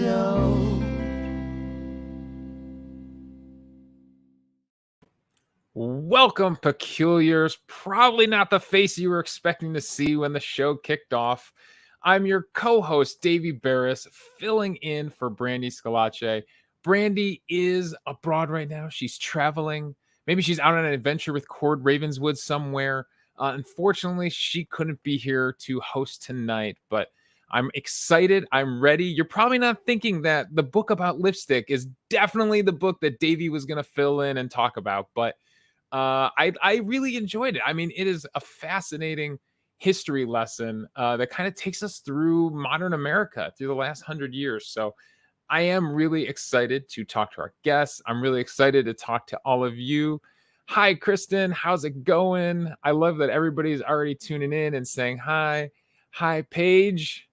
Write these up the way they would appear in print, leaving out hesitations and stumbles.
show. Welcome, Peculiars. Probably not the face you were expecting to see when the show kicked off. I'm your co-host, Davey Berris, filling in for Brandy Schillace. Brandy is abroad right now. She's traveling. Maybe she's out on an adventure with Cord Ravenswood somewhere. Unfortunately, she couldn't be here to host tonight, but I'm excited. I'm ready. You're probably not thinking that the book about lipstick is definitely the book that Davey was going to fill in and talk about, but I really enjoyed it. I mean, it is a fascinating history lesson that kind of takes us through modern America through the last 100 years. So I am really excited to talk to our guests. I'm really excited to talk to all of you. Hi, Kristen. How's it going? I love that everybody's already tuning in and saying hi. Hi, Paige.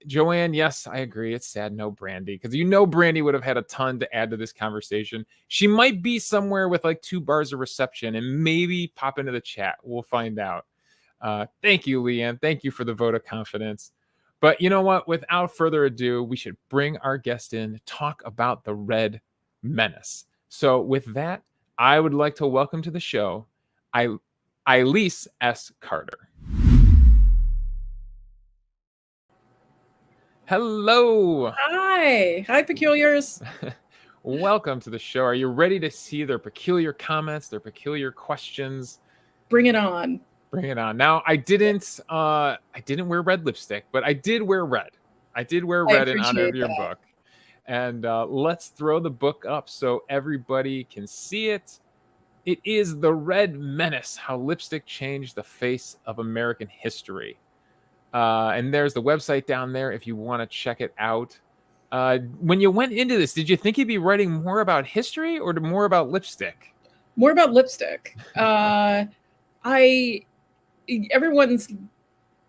Joanne, yes, I agree. It's sad no Brandy, because Brandy would have had a ton to add to this conversation. She might be somewhere with like 2 bars of reception and maybe pop into the chat. We'll find out. Thank you, Leanne. Thank you for the vote of confidence. But you know what? Without further ado, we should bring our guest in to talk about the Red Menace. So with that, I would like to welcome to the show Ilise S. Carter. Hello. Hi, Peculiars. Welcome to the show. Are you ready to see their peculiar comments, their peculiar questions? Bring it on. Bring it on. Now, I didn't wear red lipstick, but I did wear red. I did wear red in honor of your book. And let's throw the book up so everybody can see it. It is The Red Menace: How Lipstick Changed the Face of American History. And there's the website down there if you want to check it out. When you went into this, did you think you'd be writing more about history or more about lipstick? More about lipstick. Everyone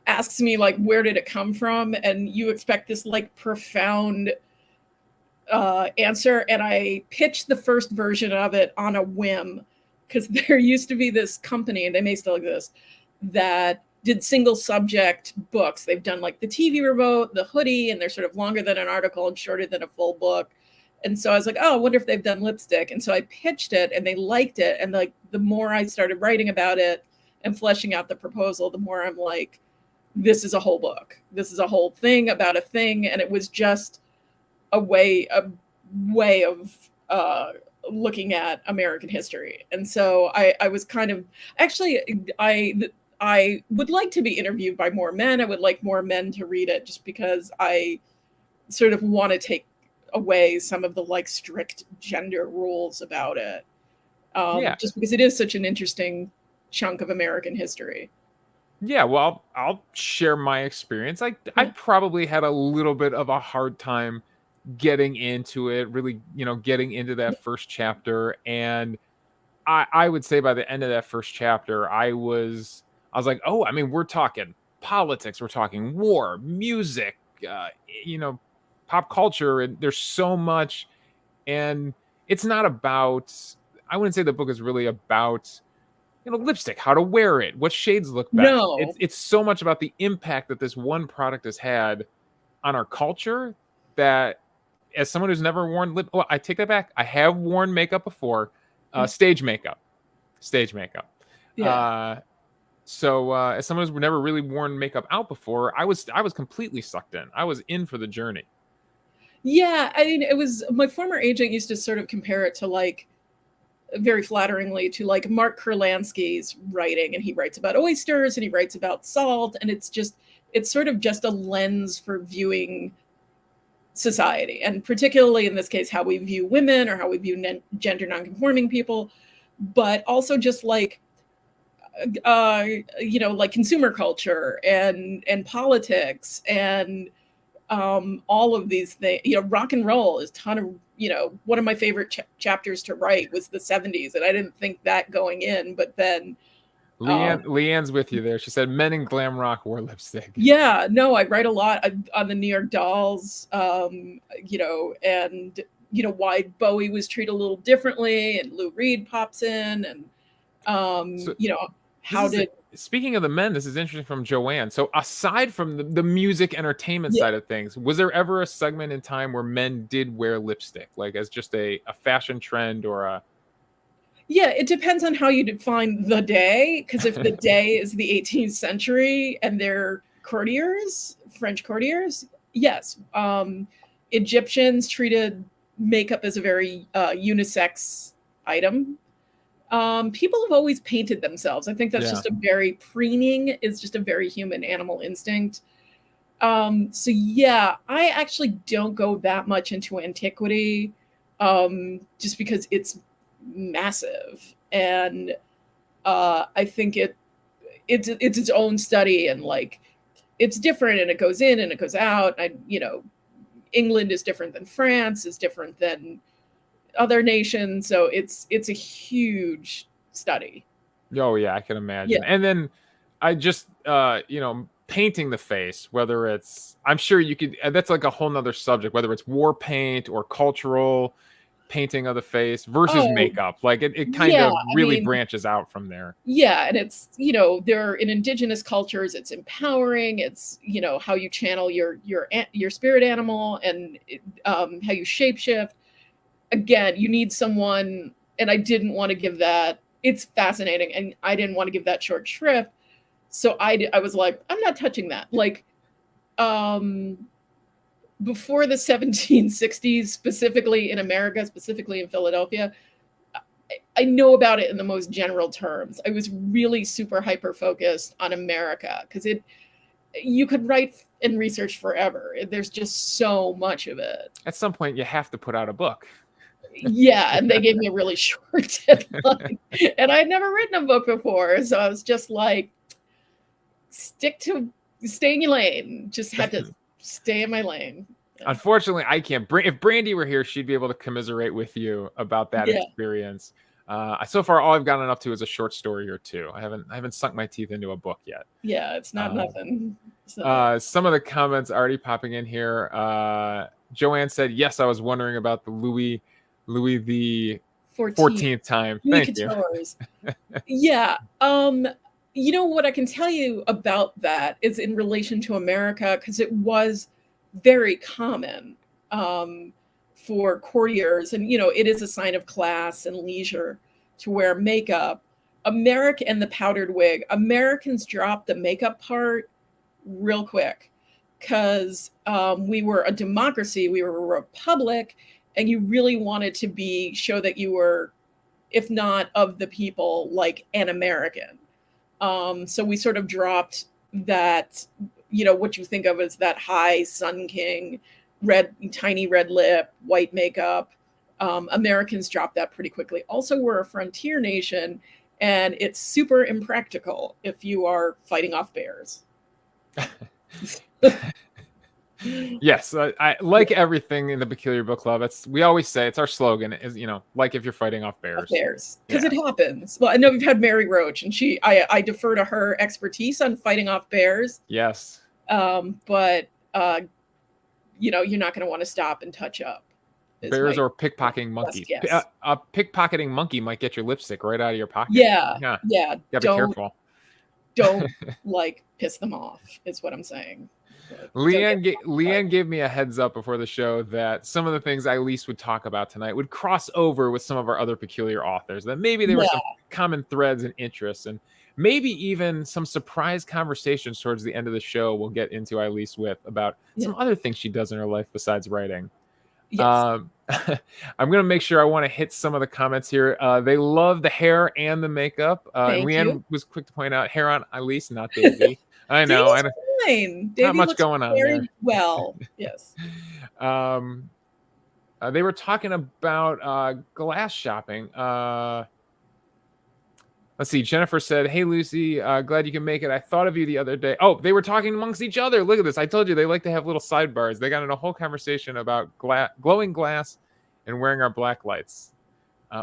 asks me, like, where did it come from? And you expect this, like, profound answer. And I pitched the first version of it on a whim, because there used to be this company, and they may still exist, that did single subject books. They've done like the TV remote, the hoodie, and they're sort of longer than an article and shorter than a full book. And so I was like, oh, I wonder if they've done lipstick. And so I pitched it and they liked it. And like the more I started writing about it and fleshing out the proposal, the more I'm like, this is a whole book. This is a whole thing about a thing. And it was just a way of looking at American history. And so I was kind of, actually, I would like to be interviewed by more men. I would like more men to read it, just because I sort of want to take away some of the like strict gender rules about it. Just because it is such an interesting chunk of American history. Yeah, well, I'll share my experience. I probably had a little bit of a hard time getting into it, really, getting into that first chapter. And I would say by the end of that first chapter, I was like, oh, I mean, we're talking politics, we're talking war, music, pop culture, and there's so much. And it's not about, I wouldn't say the book is really about, lipstick, how to wear it, what shades look best. No. It's so much about the impact that this one product has had on our culture, that as someone who's never worn I take that back. I have worn makeup before, stage makeup. Yeah. So as someone who's never really worn makeup out before, I was completely sucked in. I was in for the journey. Yeah, I mean, it was, my former agent used to sort of compare it to, like, very flatteringly, to like Mark Kurlansky's writing, and he writes about oysters and he writes about salt, and it's sort of just a lens for viewing society, and particularly in this case, how we view women or how we view gender nonconforming people, but also just like, like consumer culture and politics and all of these things. Rock and roll is ton of, one of my favorite chapters to write was the 70s, and I didn't think that going in, but then Leanne's with you there. She said men in glam rock wore lipstick. Yeah, no, I write a lot on the New York Dolls, and why Bowie was treated a little differently, and Lou Reed pops in, and speaking of the men, this is interesting from Joanne. So aside from the music entertainment Yeah. side of things, was there ever a segment in time where men did wear lipstick, like as just a fashion trend or a? Yeah, it depends on how you define the day. Because if the day is the 18th century and they're courtiers, French courtiers, yes. Egyptians treated makeup as a very unisex item. People have always painted themselves. I think that's Yeah. just a very preening is just a very human animal instinct. So yeah, I actually don't go that much into antiquity, just because it's massive, and I think it's its own study, and like it's different, and it goes in and it goes out. England is different than France, is different than other nations, so it's a huge study. Oh yeah, I can Yeah. imagine. And then I just painting the face, whether it's, I'm sure you could, that's like a whole nother subject, whether it's war paint or cultural painting of the face versus Oh, makeup. Like it kind yeah. of I really mean, branches out from there. yeah, and it's, they're in indigenous cultures, it's empowering, it's, how you channel your spirit animal, and how you shapeshift. Again, you need someone, and I didn't want to give that. It's fascinating, and I didn't want to give that short shrift. So I was like, I'm not touching that. Like, before the 1760s, specifically in America, specifically in Philadelphia, I know about it in the most general terms. I was really super hyper focused on America because you could write and research forever. There's just so much of it. At some point, you have to put out a book. Yeah, and they gave me a really short deadline, and I'd never written a book before, so I was just like, stay in your lane. Just had to stay in my lane. Unfortunately, I can't. If Brandy were here, she'd be able to commiserate with you about that experience. So far, all I've gotten up to is a short story or two. I haven't sunk my teeth into a book yet. Yeah, it's not nothing. So. Some of the comments already popping in here. Joanne said, "Yes, I was wondering about the Louis the 14th time." Thank you. Yeah. What I can tell you about that is in relation to America, because it was very common for courtiers, and it is a sign of class and leisure to wear makeup. America and the powdered wig. Americans dropped the makeup part real quick because we were a democracy, we were a republic, and you really wanted to show that you were, if not of the people, like an American. So we sort of dropped that, what you think of as that high Sun King, tiny red lip, white makeup. Americans dropped that pretty quickly. Also, we're a frontier nation, and it's super impractical if you are fighting off bears. Yes, I like everything in the Peculiar Book Club. We always say it's our slogan is, like if you're fighting off bears. Because it happens. Well, I know we've had Mary Roach, and I defer to her expertise on fighting off bears. Yes. But you're not going to want to stop and touch up. Bears or pickpocketing monkeys. A pickpocketing monkey might get your lipstick right out of your pocket. Yeah. You gotta be careful. Don't piss them off, is what I'm saying. Leanne gave me a heads up before the show that some of the things Ilise would talk about tonight would cross over with some of our other peculiar authors, that maybe there were some common threads and interests, and maybe even some surprise conversations towards the end of the show we'll get into Ilise with about some other things she does in her life besides writing. Yes. I'm going to make sure I want to hit some of the comments here. They love the hair and the makeup. Leanne was quick to point out hair on Ilise, not Davey. I know. Fine. Not much going on there. Well, yes. They were talking about glass shopping. Let's see. Jennifer said, "Hey, Lucy, glad you can make it. I thought of you the other day." Oh, they were talking amongst each other. Look at this. I told you they like to have little sidebars. They got in a whole conversation about glowing glass and wearing our black lights.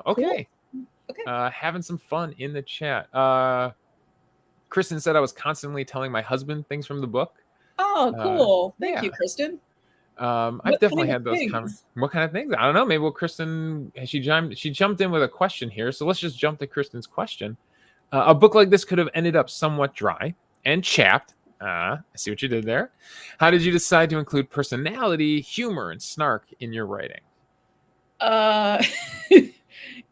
Okay. Cool. Okay. Having some fun in the chat. Kristen said I was constantly telling my husband things from the book. Oh, cool. Thank you, Kristen. I've definitely had those comments. What kind of things? I don't know. Maybe Kristen, she jumped in with a question here. So let's just jump to Kristen's question. A book like this could have ended up somewhat dry and chapped. I see what you did there. How did you decide to include personality, humor, and snark in your writing?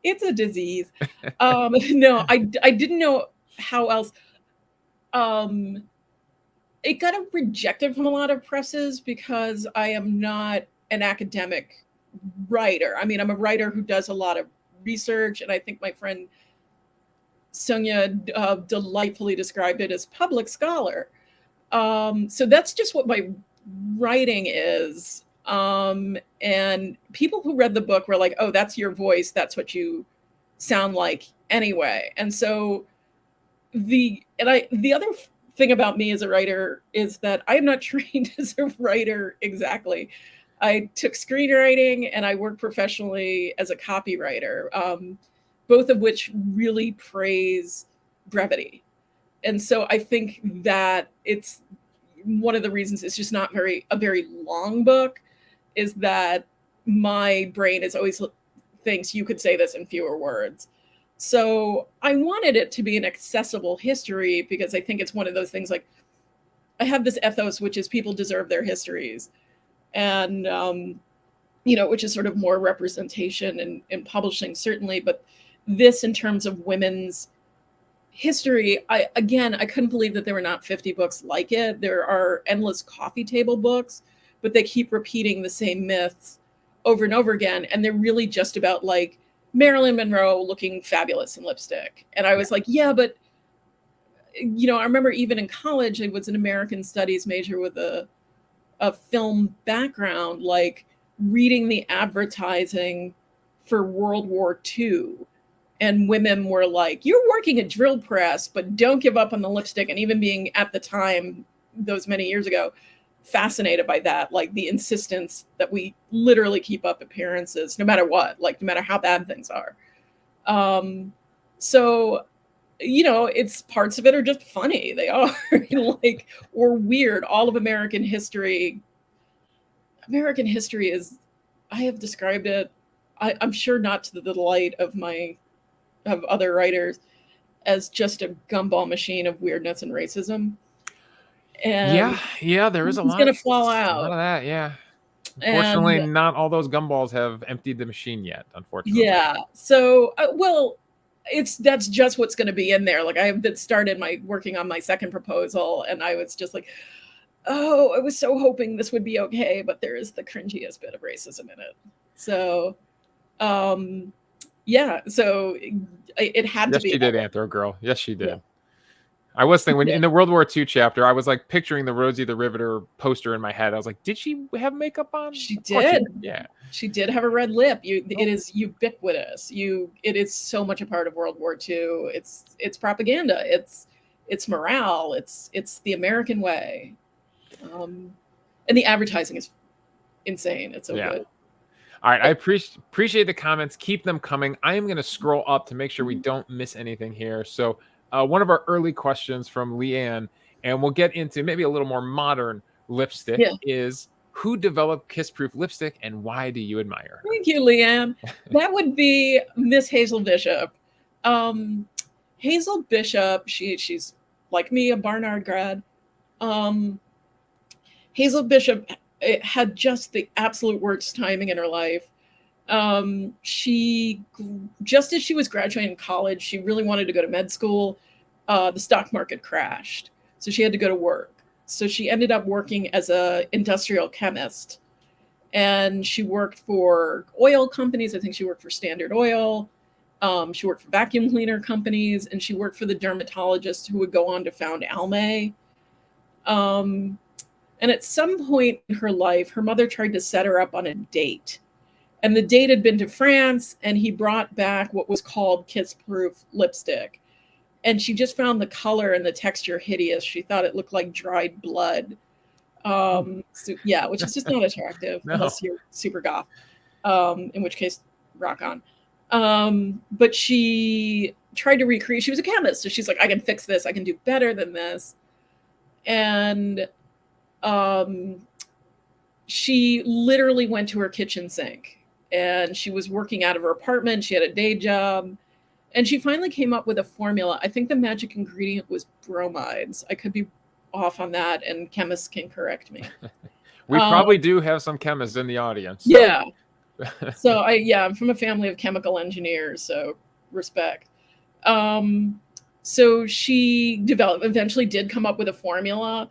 It's a disease. No, I didn't know how else. It got rejected from a lot of presses because I am not an academic writer. I mean, I'm a writer who does a lot of research, and I think my friend Sonia delightfully described it as public scholar. So that's just what my writing is. And people who read the book were like, oh, that's your voice. That's what you sound like anyway. And so the other thing about me as a writer is that I am not trained as a writer exactly. I took screenwriting and I work professionally as a copywriter, both of which really praise brevity. And so I think that it's one of the reasons it's just not a very long book is that my brain is always thinks you could say this in fewer words. So I wanted it to be an accessible history because I think it's one of those things like I have this ethos, which is people deserve their histories. And, which is sort of more representation in publishing, certainly. But this in terms of women's history, I couldn't believe that there were not 50 books like it. There are endless coffee table books, but they keep repeating the same myths over and over again. And they're really just about like Marilyn Monroe looking fabulous in lipstick. And I was like, yeah, but, I remember even in college, I was an American studies major with a film background, like reading the advertising for World War II. And women were like, you're working a drill press, but don't give up on the lipstick. And even being at the time, those many years ago, fascinated by that, like the insistence that we literally keep up appearances no matter what, like no matter how bad things are. So, it's parts of it are just funny. They are like, or weird. All of American history is, I have described it, I'm sure not to the delight of other writers, as just a gumball machine of weirdness and racism. And yeah, there is a lot. Going to fall out. A lot of that, yeah. Unfortunately, not all those gumballs have emptied the machine yet. Unfortunately, yeah. So, that's just what's going to be in there. Like I started working on my second proposal, and I was just like, oh, I was so hoping this would be okay, but there is the cringiest bit of racism in it. So, yeah, so it had to be. Yes, she did, Anthro Girl. Yes, she did. Yeah. I was thinking in the World War II chapter, I was like picturing the Rosie the Riveter poster in my head. I was like, did she have makeup on? She did. Yeah. She did have a red lip. It is ubiquitous. It is so much a part of World War II. It's propaganda. It's morale. It's the American way. And the advertising is insane. It's so good. All right. I appreciate the comments. Keep them coming. I am going to scroll up to make sure we don't miss anything here. So one of our early questions from Leanne, and we'll get into maybe a little more modern lipstick, is who developed Kissproof lipstick and why do you admire her? Thank you, Leanne. That would be Miss Hazel Bishop. Hazel Bishop, she's like me, a Barnard grad. Hazel Bishop had just the absolute worst timing in her life. She, just as she was graduating college, she really wanted to go to med school. The stock market crashed, so she had to go to work. So she ended up working as an industrial chemist, and she worked for oil companies. I think she worked for Standard Oil. She worked for vacuum cleaner companies, and she worked for the dermatologist who would go on to found Almay. And at some point in her life, her mother tried to set her up on a date. And the date had been to France, and he brought back what was called Kissproof lipstick. And she just found the color and the texture hideous. She thought it looked like dried blood. Which is just not attractive unless you're super goth, in which case, rock on. But she tried to recreate. She was a chemist, so she's like, I can fix this. I can do better than this. And she literally went to her kitchen sink, and she was working out of her apartment. She had a day job, And she finally came up with a formula. I think the magic ingredient was bromides. I could be off on that, and chemists can correct me. We probably do have some chemists in the audience. Yeah. So I'm from a family of chemical engineers, so respect. So she eventually did come up with a formula,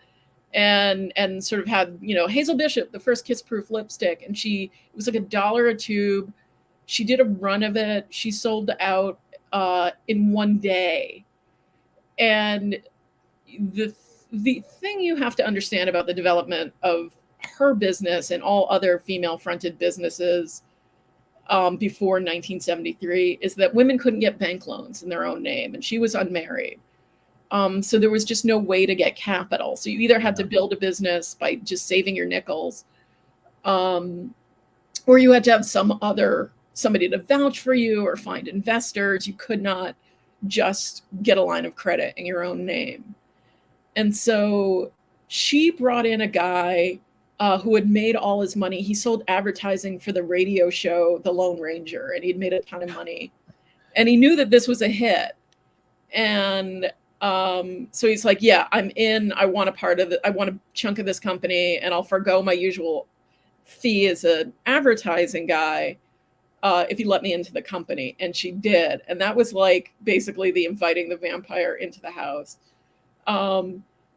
and sort of had, Hazel Bishop, the first Kissproof lipstick, and it was like $1 a tube. She did a run of it. She sold out in one day. And the thing you have to understand about the development of her business and all other female-fronted businesses before 1973 is that women couldn't get bank loans in their own name, and she was unmarried. So there was just no way to get capital. So you either had to build a business by just saving your nickels, or you had to have somebody to vouch for you or find investors. You could not just get a line of credit in your own name. And so she brought in a guy who had made all his money. He sold advertising for the radio show, The Lone Ranger, and he'd made a ton of money. And he knew that this was a hit. And so he's like, yeah, I'm in. I want a part of it. I want a chunk of this company, and I'll forgo my usual fee as an advertising guy if you let me into the company. And she did. And that was like basically the inviting the vampire into the house.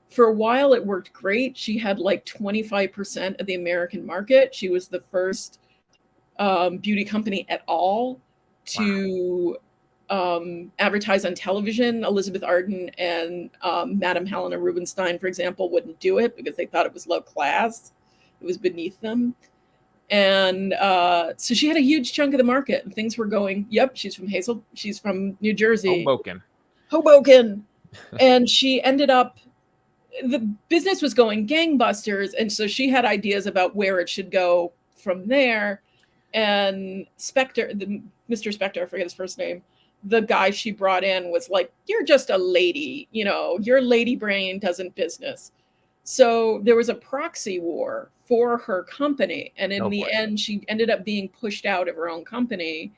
For a while, it worked great. She had like 25% of the American market. She was the first beauty company at all to advertise on television. Elizabeth Arden and Madame Helena Rubinstein, for example, wouldn't do it because they thought it was low class. It was beneath them. And so she had a huge chunk of the market, and things were going, yep, she's from New Jersey. Hoboken. And she ended up, the business was going gangbusters, and so she had ideas about where it should go from there. And Mr. Spector, I forget his first name, the guy she brought in was like, you're just a lady, your lady brain doesn't business. So there was a proxy war for her company. And in the end, she ended up being pushed out of her own company.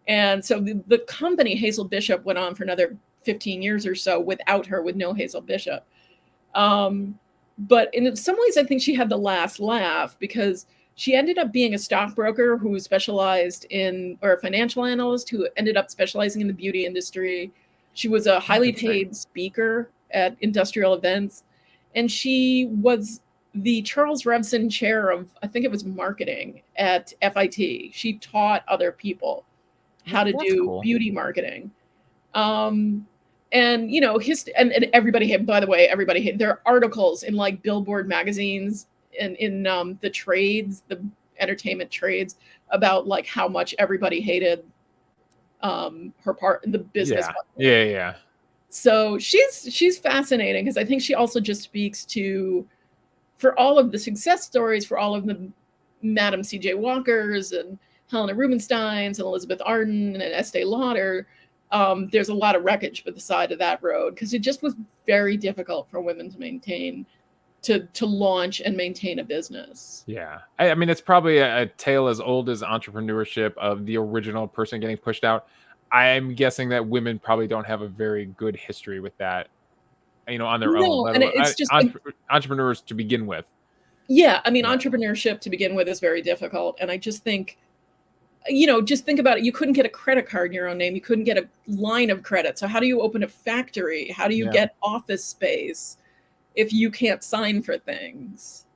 And so the company, Hazel Bishop, went on for another 15 years or so without her, with no Hazel Bishop. But in some ways, I think she had the last laugh, because she ended up being a stockbroker who specialized or a financial analyst who ended up specializing in the beauty industry. She was a highly paid speaker at industrial events. And she was the Charles Revson chair of, I think it was marketing at FIT. She taught other people how to do beauty marketing. And everybody had, by the way, there are articles in like Billboard magazines and in the trades, the entertainment trades, about like how much everybody hated her part in the business. Yeah. So she's fascinating, because I think she also just speaks to, for all of the success stories, for all of the Madam C.J. Walkers and Helena Rubinsteins and Elizabeth Arden and Estee Lauder, there's a lot of wreckage by the side of that road, because it just was very difficult for women to maintain, to launch and maintain a business. Yeah. I mean, it's probably a tale as old as entrepreneurship, of the original person getting pushed out. I'm guessing that women probably don't have a very good history with that, on their own. And it's just entrepreneurs to begin with. Yeah. I mean, entrepreneurship to begin with is very difficult. And I just think, just think about it. You couldn't get a credit card in your own name. You couldn't get a line of credit. So how do you open a factory? How do you get office space if you can't sign for things?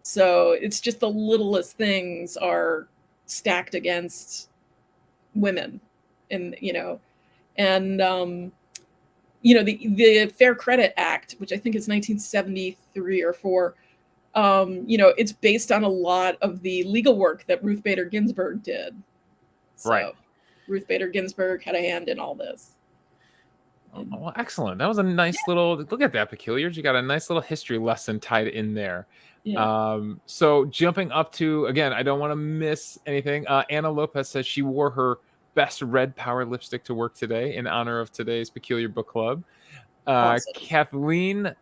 So it's just the littlest things are stacked against women. And, the Fair Credit Act, which I think is 1973 or 4, it's based on a lot of the legal work that Ruth Bader Ginsburg did. So right. Ruth Bader Ginsburg had a hand in all this. Well, excellent. That was a nice little look at that, Peculiars. You got a nice little history lesson tied in there. Yeah. So jumping up to, again, I don't want to miss anything. Anna Lopez says she wore her best red power lipstick to work today in honor of today's Peculiar Book Club. Awesome. Kathleen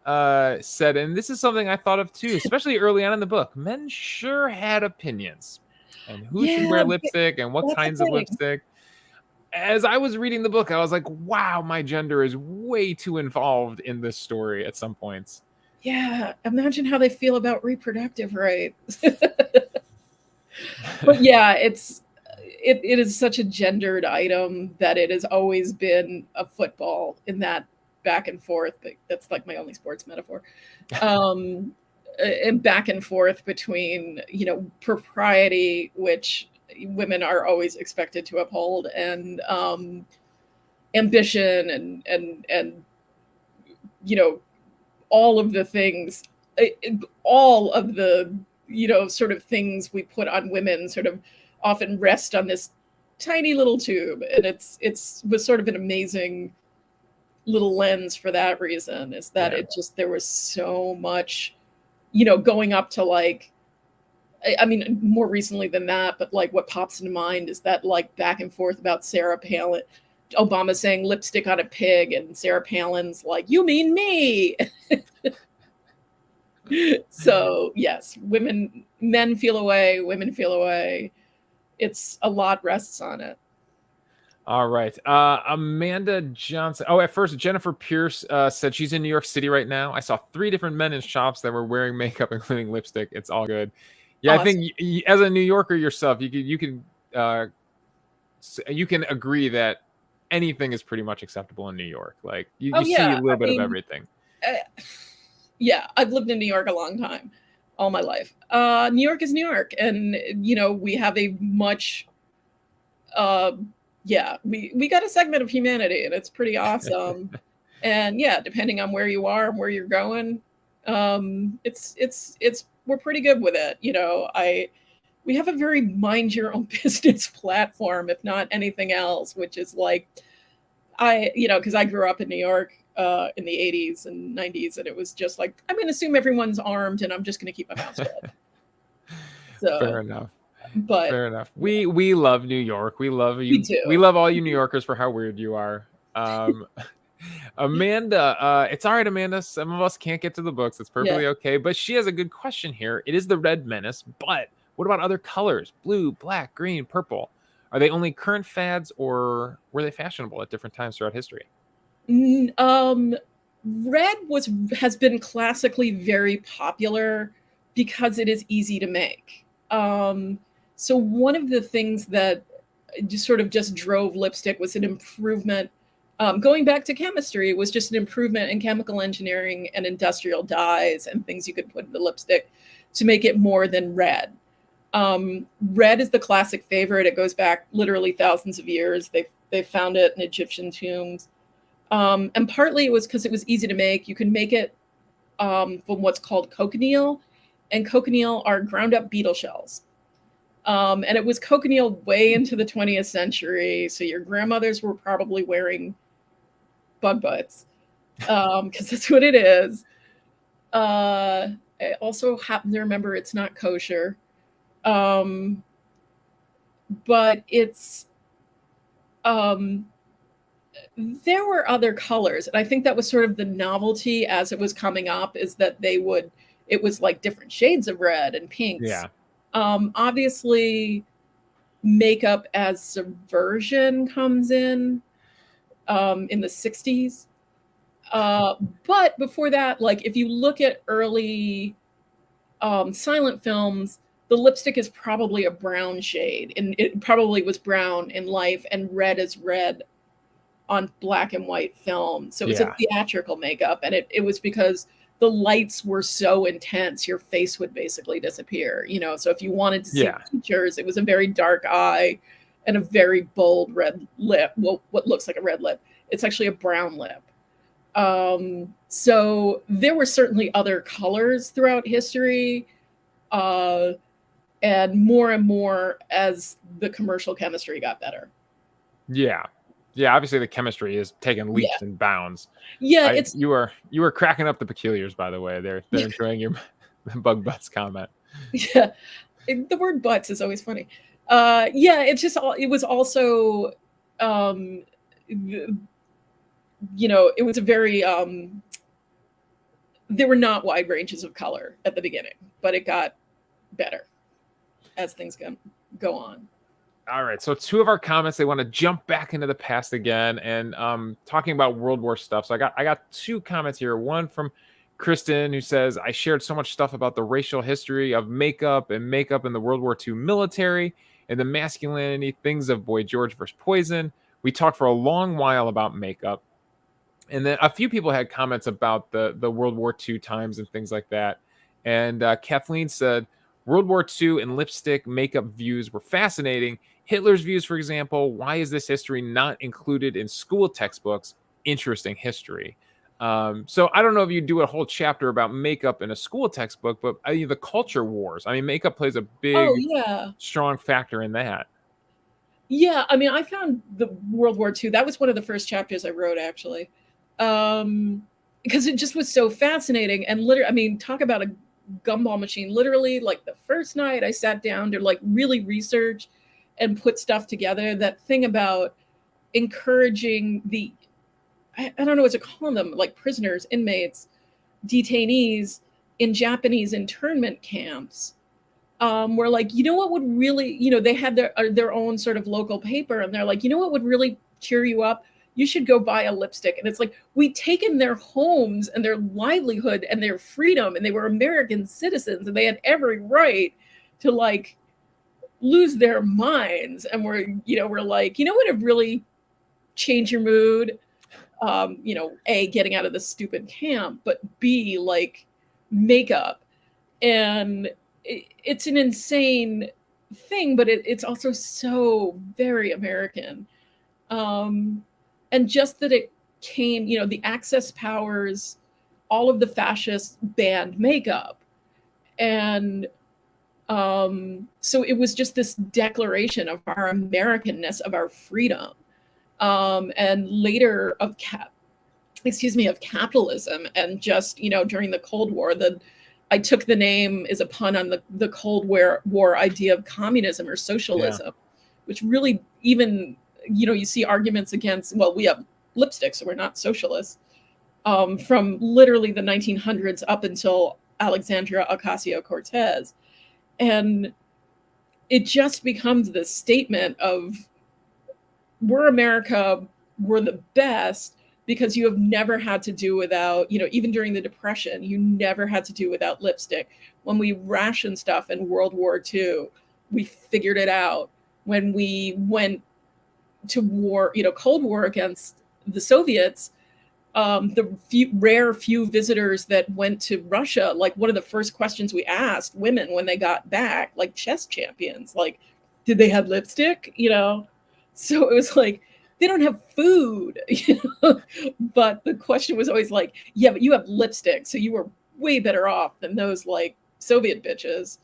said, and this is something I thought of too, especially early on in the book, men sure had opinions and who should wear lipstick and what kinds of lipstick. as I was reading the book, I was like, wow, my gender is way too involved in this story at some points. Yeah, imagine how they feel about reproductive rights. But yeah, it is such a gendered item that it has always been a football in that back and forth. But that's like my only sports metaphor. Um, and back and forth between, you know, propriety, which women are always expected to uphold, and ambition, and you know, all of the things, all of the, you know, sort of things we put on women sort of often rest on this tiny little tube, and it's was sort of an amazing little lens for that reason, is that Yeah. it just, there was so much, you know, going up to like, I mean, more recently than that, but like what pops into mind is that like back and forth about Sarah Palin, Obama saying lipstick on a pig, and Sarah Palin's like, you mean me? So yes, men feel away, women feel away. It's a lot rests on it. All right. Amanda Johnson. Oh, at first, Jennifer Pierce said she's in New York City right now. I saw 3 different men in shops that were wearing makeup, including lipstick. It's all good. Yeah, I Awesome. think as a New Yorker yourself, you can agree that anything is pretty much acceptable in New York. Like Oh you see yeah, a little I bit of mean, everything. yeah, I've lived in New York a long time, all my life. New York is New York, and you know, we have a much yeah, we got a segment of humanity, and it's pretty awesome. And yeah, depending on where you are and where you're going, it's we're pretty good with it. You know, we have a very mind your own business platform, if not anything else, which is like, you know, because I grew up in New York in the 80s and 90s, and it was just like, I'm going to assume everyone's armed, and I'm just going to keep my mouth shut. Fair So, enough. but Fair enough. yeah, We love New York. We love we you. We do. love all you New Yorkers for how weird you are. Amanda, it's all right, Amanda. Some of us can't get to the books. It's Yeah. perfectly okay. But she has a good question here. It is the Red Menace, but what about other colors? Blue, black, green, purple. Are they only current fads, or were they fashionable at different times throughout history? Red has been classically very popular because it is easy to make. So one of the things that just drove lipstick was an improvement. Going back to chemistry, was just an improvement in chemical engineering and industrial dyes and things you could put in the lipstick to make it more than red. Red is the classic favorite. It goes back literally thousands of years. They found it in Egyptian tombs. And partly it was because it was easy to make. You can make it from what's called cochineal, and cochineal are ground up beetle shells. And it was cochineal way into the 20th century. So your grandmothers were probably wearing bug butts, because that's what it is. I also happen to remember it's not kosher. But it's there were other colors, and I think that was sort of the novelty as it was coming up, is that it was like different shades of red and pinks. Yeah. Obviously makeup as subversion comes in the 60s. But before that, like if you look at early silent films, the lipstick is probably a brown shade, and it probably was brown in life, and red is red on black and white film. So it was a Yeah. theatrical makeup, and it was because the lights were so intense, your face would basically disappear, you know? So if you wanted to see Yeah. features, it was a very dark eye and a very bold red lip. Well, what looks like a red lip. It's actually a brown lip. So there were certainly other colors throughout history, and more as the commercial chemistry got better. Yeah. Yeah, obviously the chemistry is taking Yeah. leaps and bounds. Yeah, You were cracking up the peculiars, by the way. They're enjoying your bug butts comment. yeah. The word butts is always funny. Yeah, it was also, you know, it was a very, there were not wide ranges of color at the beginning, but it got better as things go on. All right, so two of our comments, they want to jump back into the past again and talking about World War stuff. So I got two comments here. One from Kristen, who says, I shared so much stuff about the racial history of makeup in the World War II military and the masculinity things of Boy George versus Poison. We talked for a long while about makeup. And then a few people had comments about the World War II times and things like that. And Kathleen said, World War II and lipstick makeup views were fascinating. Hitler's views, for example, why is this history not included in school textbooks? Interesting history. So I don't know if you do a whole chapter about makeup in a school textbook, but the culture wars. I mean, makeup plays a big, strong factor in that. Yeah, I mean, I found the World War II, that was one of the first chapters I wrote, actually, because it just was so fascinating. And literally, I mean, talk about a gumball machine. Literally, like the first night I sat down to like really research and put stuff together. That thing about encouraging the, I don't know what to call them, like prisoners, inmates, detainees in Japanese internment camps. Where like, you know what would really, you know, they had their own sort of local paper, and they're like, you know what would really cheer you up? You should go buy a lipstick. And it's like, we'd taken their homes and their livelihood and their freedom, and they were American citizens, and they had every right to like lose their minds. And we're like, you know what would really change your mood? You know, A, getting out of this stupid camp, but B, like makeup. And it's an insane thing, but it's also so very American. And just that it came, you know, the Axis powers, all of the fascists banned makeup. And so it was just this declaration of our Americanness, of our freedom. And later of capitalism. And just, you know, during the Cold War, I took the name as a pun on the Cold War idea of communism or socialism, which really even, you know, you see arguments against, well, we have lipstick, so we're not socialists, from literally the 1900s up until Alexandria Ocasio-Cortez. And it just becomes this statement of, we're America, we're the best, because you have never had to do without, you know, even during the Depression, you never had to do without lipstick. When we rationed stuff in World War II, we figured it out. When we went to war, you know, Cold War against the Soviets, the rare few visitors that went to Russia, like one of the first questions we asked women when they got back, like chess champions, like, did they have lipstick? You know? So it was like, they don't have food, you know? But the question was always like, yeah, but you have lipstick, so you were way better off than those like Soviet bitches.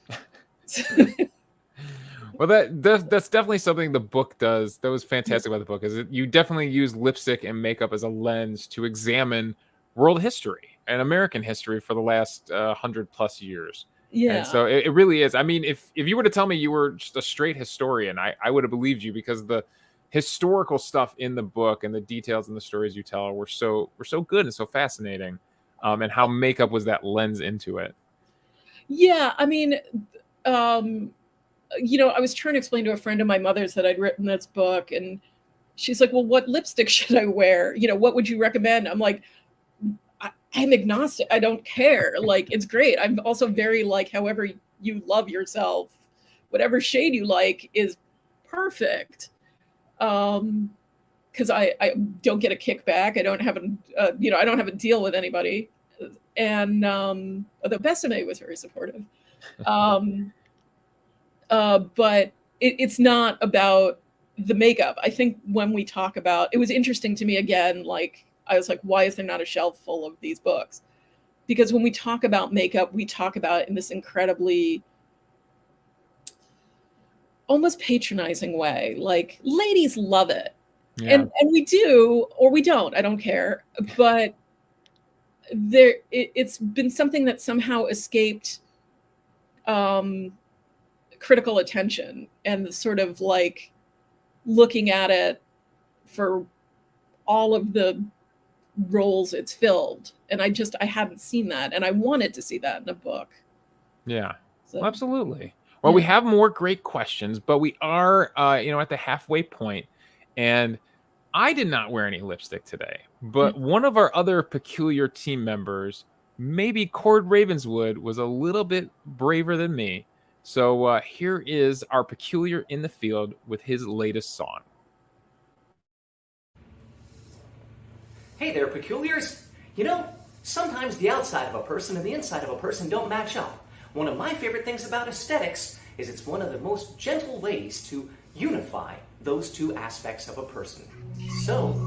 Well, that's definitely something the book does. That was fantastic about the book, is you definitely use lipstick and makeup as a lens to examine world history and American history for the last 100+ years. Yeah. And so it really is. I mean, if you were to tell me you were just a straight historian, I would have believed you, because the historical stuff in the book and the details and the stories you tell were so good and so fascinating, and how makeup was that lens into it. Yeah, I mean, you know, I was trying to explain to a friend of my mother's that I'd written this book, and she's like, well, what lipstick should I wear? You know, what would you recommend? I'm like, I'm agnostic. I don't care. Like, it's great. I'm also very like, however you love yourself, whatever shade you like is perfect. Because I don't get a kickback. I don't have you know, I don't have a deal with anybody. And the Besame was very supportive. But it's not about the makeup. I think when we talk about, it was interesting to me again, like, I was like, why is there not a shelf full of these books? Because when we talk about makeup, we talk about it in this incredibly almost patronizing way. Like, ladies love it. Yeah. And we do, or we don't, I don't care. But it's been something that somehow escaped critical attention, and the sort of like looking at it for all of the roles it's filled. And I hadn't seen that, and I wanted to see that in a book. Yeah. So. Well, absolutely. Well, we have more great questions, but we are, at the halfway point, and I did not wear any lipstick today, but one of our other peculiar team members, maybe Cord Ravenswood, was a little bit braver than me. So here is our peculiar in the field with his latest song. Hey there, peculiars. You know, sometimes the outside of a person and the inside of a person don't match up. One of my favorite things about aesthetics is it's one of the most gentle ways to unify those two aspects of a person. So,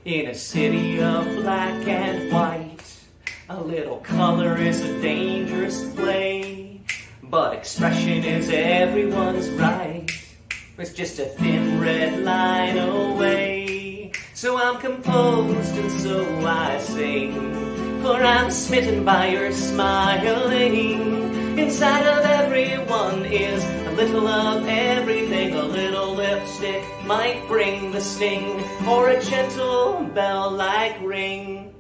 in a city of black and white, a little color is a dangerous play, but expression is everyone's right. It's just a thin red line away. So I'm composed and so I sing, for I'm smitten by your smiling. Inside of everyone is a little of everything. A little lipstick might bring the sting, or a gentle bell-like ring.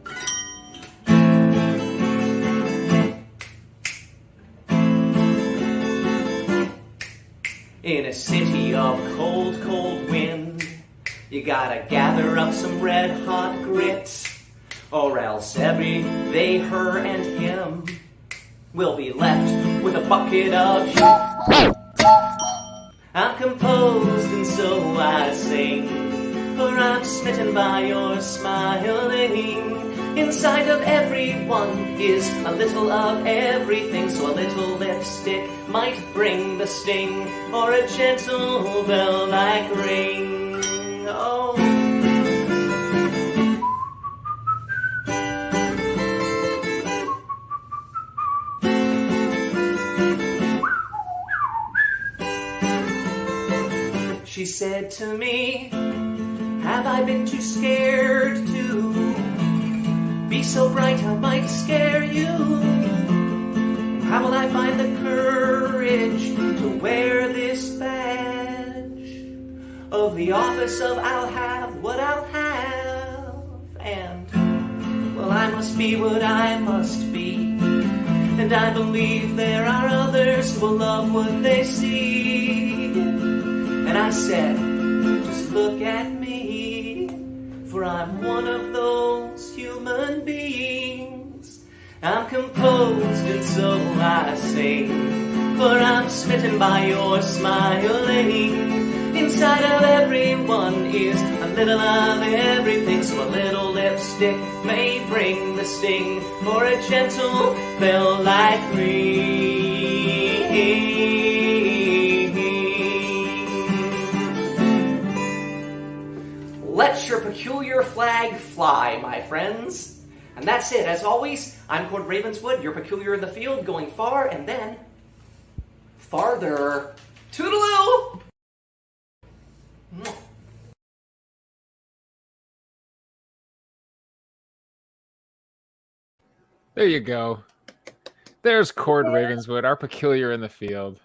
In a city of cold, cold wind, you gotta gather up some red-hot grit, or else every they, her, and him will be left with a bucket of shit. I'm composed and so I sing, for I'm smitten by your smiling. Inside of everyone is a little of everything, so a little lipstick might bring the sting, or a gentle bell-like ring. Oh. She said to me, have I been too scared to be so bright I might scare you? How will I find the courage to wear this badge of the office of I'll have what I'll have? And, well, I must be what I must be, and I believe there are others who will love what they see. And I said, just look at me, for I'm one of those human beings. I'm composed and so I sing, for I'm smitten by your smiling. Inside of everyone is a little of everything, so a little lipstick may bring the sting, or a gentle bell-like ring. Let your peculiar flag fly, my friends. And that's it. As always, I'm Cord Ravenswood, your peculiar in the field, going far and then farther. Toodaloo! There you go. There's Cord Ravenswood, our peculiar in the field.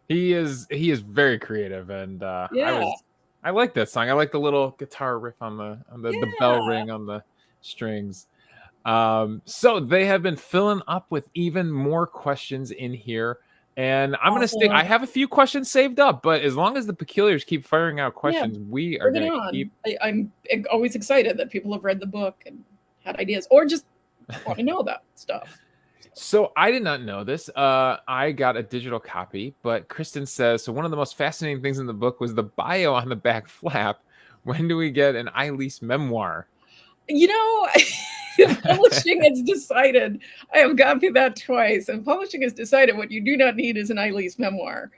He is very creative, and I like that song. I like the little guitar riff on the bell ring on the strings. So they have been filling up with even more questions in here, and I'm gonna stick. I have a few questions saved up, but as long as the peculiars keep firing out questions, we are gonna keep. I'm always excited that people have read the book and had ideas, or just want to know about stuff. So I did not know this. I got a digital copy, but Kristen says, so one of the most fascinating things in the book was the bio on the back flap. When do we get an Ilise memoir? You know, publishing has decided, I have gone through that twice, and publishing has decided what you do not need is an Ilise memoir.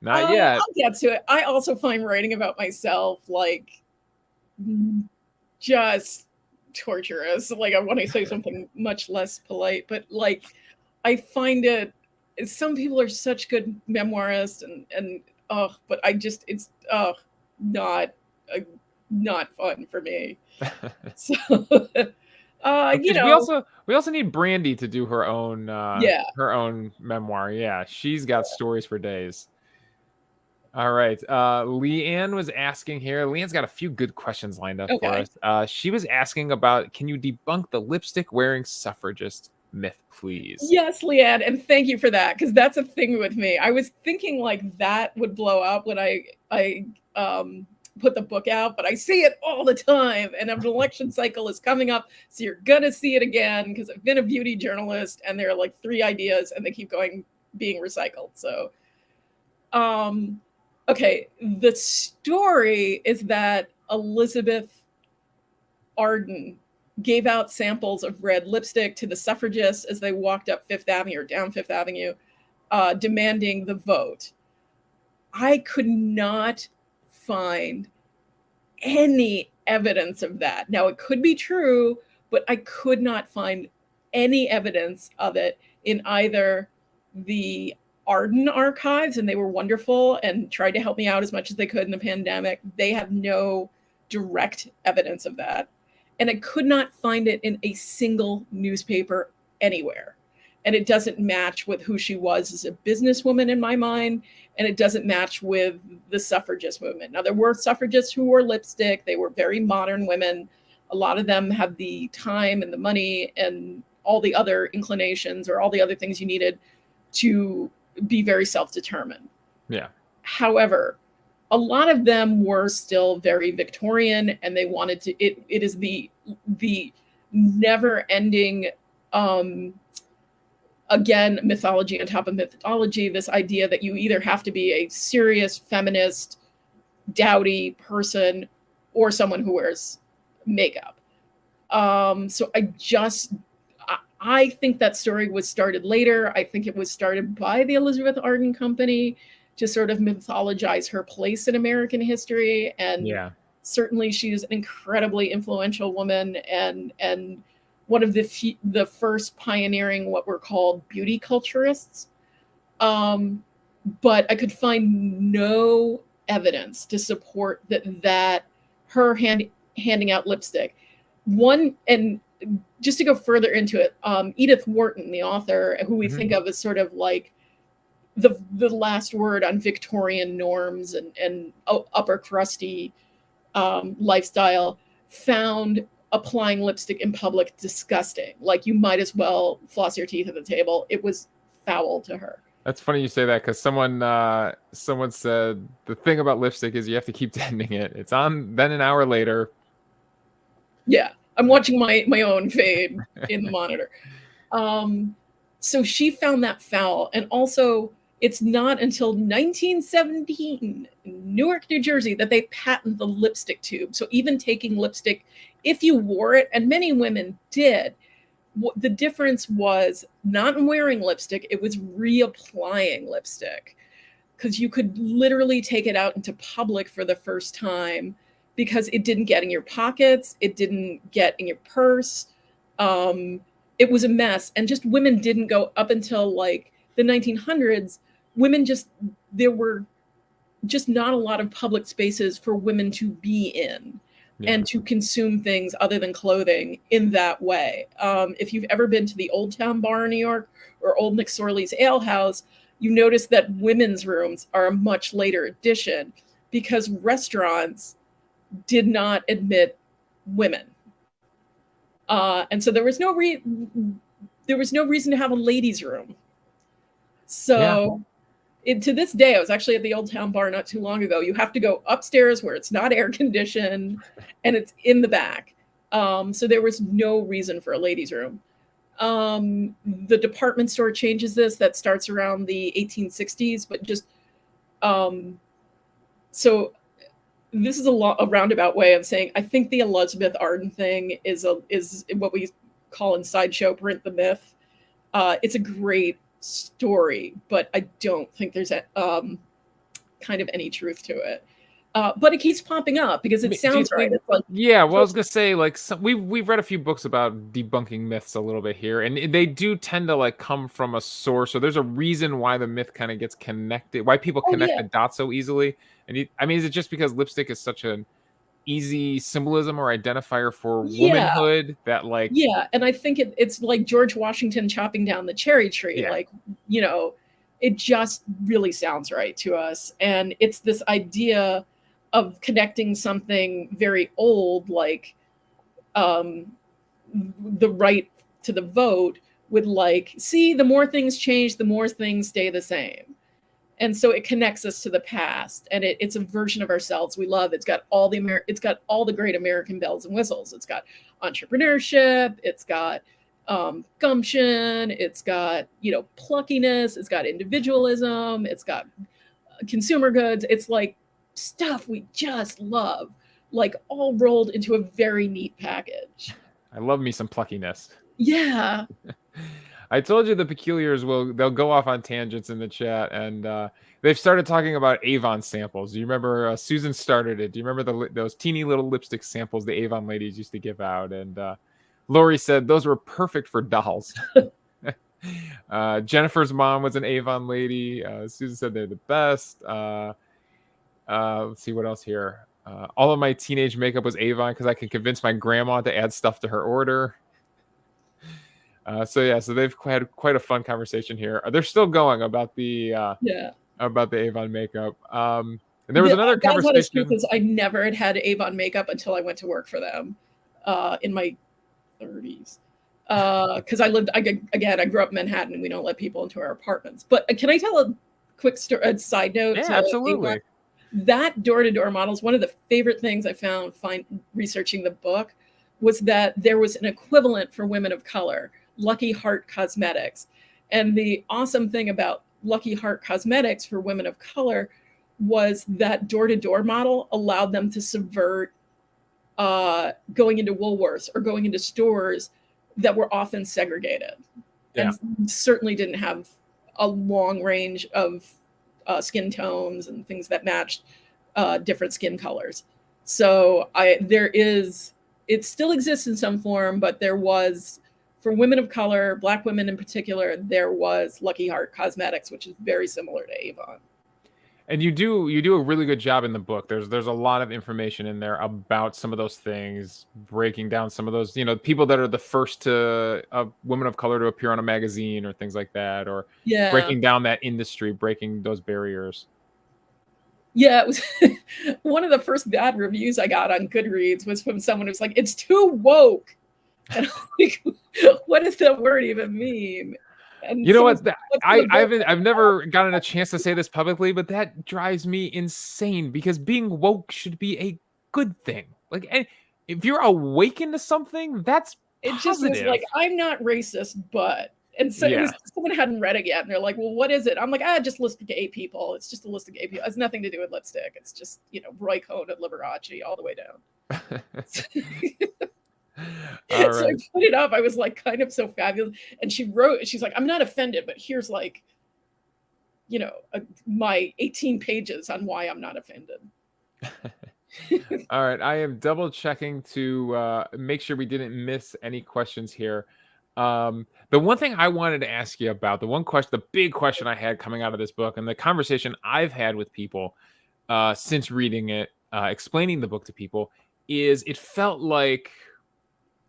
Not yet. I'll get to it. I also find writing about myself, like, just torturous. Like, I want to say something much less polite, but like, I find it, some people are such good memoirists, and but I just, it's not not fun for me. So, Because we also need Brandy to do her own yeah. memoir. Yeah, she's got stories for days. All right. Leanne was asking here. Leanne's got a few good questions lined up for Okay. us. She was asking about, can you debunk the lipstick wearing suffragist myth, please? Yes, Leanne, and thank you for that, because that's a thing with me. I was thinking like that would blow up when I put the book out, but I see it all the time, and an election cycle is coming up, so you're gonna see it again, because I've been a beauty journalist, and there are like 3 ideas, and they keep being recycled. So, okay, the story is that Elizabeth Arden gave out samples of red lipstick to the suffragists as they walked up Fifth Avenue or down Fifth Avenue, demanding the vote. I could not find any evidence of that. Now, it could be true, but I could not find any evidence of it in either the Arden archives, and they were wonderful and tried to help me out as much as they could in the pandemic. They have no direct evidence of that. And I could not find it in a single newspaper anywhere. And it doesn't match with who she was as a businesswoman in my mind. And it doesn't match with the suffragist movement. Now, there were suffragists who wore lipstick. They were very modern women. A lot of them have the time and the money and all the other inclinations or all the other things you needed to be very self-determined. Yeah. However, a lot of them were still very Victorian, and they wanted to, it is the never ending, again, mythology on top of mythology, this idea that you either have to be a serious feminist, dowdy person or someone who wears makeup. So I think that story was started later. I think it was started by the Elizabeth Arden Company to sort of mythologize her place in American history. And certainly she's an incredibly influential woman and one of the first pioneering what were called beauty culturists. But I could find no evidence to support that her handing out lipstick. And just to go further into it, Edith Wharton, the author, who we think of as sort of like the last word on Victorian norms and upper crusty lifestyle, found applying lipstick in public disgusting. Like, you might as well floss your teeth at the table. It was foul to her. That's funny you say that, because someone said the thing about lipstick is you have to keep tending it. It's on then an hour later. Yeah, I'm watching my own fade in the monitor. So she found that foul. And also, it's not until 1917 in Newark, New Jersey, that they patent the lipstick tube. So even taking lipstick, if you wore it, and many women did, the difference was not wearing lipstick, it was reapplying lipstick. Because you could literally take it out into public for the first time, because it didn't get in your pockets, it didn't get in your purse. It was a mess. And just women didn't go up until like the 1900s. There were just not a lot of public spaces for women to be in and to consume things other than clothing in that way. If you've ever been to the Old Town Bar in New York or Old McSorley's Ale House, you notice that women's rooms are a much later addition because restaurants did not admit women. And so there was no reason to have a ladies' room. So to this day, I was actually at the Old Town Bar not too long ago. You have to go upstairs where it's not air conditioned and it's in the back. So there was no reason for a ladies' room. The department store changes this. That starts around the 1860s, but just so this is a roundabout way of saying I think the Elizabeth Arden thing is what we call in sideshow print the myth. It's a great story, but I don't think there's kind of any truth to it. But it keeps popping up because it sounds right. It's like, I was gonna say, like, we've read a few books about debunking myths a little bit here, and they do tend to like come from a source. So there's a reason why the myth kind of gets connected, why people connect the dots so easily. And is it just because lipstick is such a easy symbolism or identifier for Yeah. womanhood that like Yeah, and I think it's like George Washington chopping down the cherry tree. Yeah. Like, you know, it just really sounds right to us. And it's this idea of connecting something very old, like the right to the vote, with like, see, the more things change, the more things stay the same. And so it connects us to the past, and it's a version of ourselves we love. It's got all the great American bells and whistles. It's got entrepreneurship, it's got gumption, it's got, you know, pluckiness, it's got individualism, it's got consumer goods. It's like stuff we just love, like all rolled into a very neat package. I love me some pluckiness. Yeah. I told you the peculiars they'll go off on tangents in the chat, and they've started talking about Avon samples. Do you remember Susan started it? Do you remember those teeny little lipstick samples the Avon ladies used to give out? And Lori said those were perfect for dolls. Jennifer's mom was an Avon lady. Susan said they're the best. Let's see what else here. All of my teenage makeup was Avon because I could convince my grandma to add stuff to her order. So they've had quite a fun conversation here. They're still going about the Avon makeup. And there was another conversation. Because I never had Avon makeup until I went to work for them in my 30s. Because I grew up in Manhattan, and we don't let people into our apartments. But can I tell a quick side note? Yeah, absolutely. Avon? That door-to-door model is one of the favorite things I found researching the book, was that there was an equivalent for women of color, Lucky Heart Cosmetics. And the awesome thing about Lucky Heart Cosmetics for women of color was that door-to-door model allowed them to subvert going into Woolworths or going into stores that were often segregated, and certainly didn't have a long range of skin tones and things that matched different skin colors. So it still exists in some form, but there was, for women of color, Black women in particular, there was Lucky Heart Cosmetics, which is very similar to Avon. And you do a really good job in the book. There's a lot of information in there about some of those things, breaking down some of those, you know, people that are the first women of color to appear on a magazine or things like that, or breaking down that industry, breaking those barriers. Yeah, it was one of the first bad reviews I got on Goodreads was from someone who's like, "It's too woke." And I'm like, what does that word even mean? And you know what? I've never gotten a chance to say this publicly, but that drives me insane, because being woke should be a good thing. Like, if you're awakened to something, that's positive. It just was like, I'm not racist, but. And so it was, someone hadn't read it yet, and they're like, "Well, what is it?" I'm like, just list of gay people. It's just a list of gay people. It has nothing to do with lipstick. It's just, you know, Roy Cohn and Liberace all the way down. All so right. I put it up. I was like, kind of so fabulous. And she's like, "I'm not offended, but here's like, you know, my 18 pages on why I'm not offended." All right. I am double checking to make sure we didn't miss any questions here. The one thing I wanted to ask you about, the big question I had coming out of this book, and the conversation I've had with people since reading it, explaining the book to people, is it felt like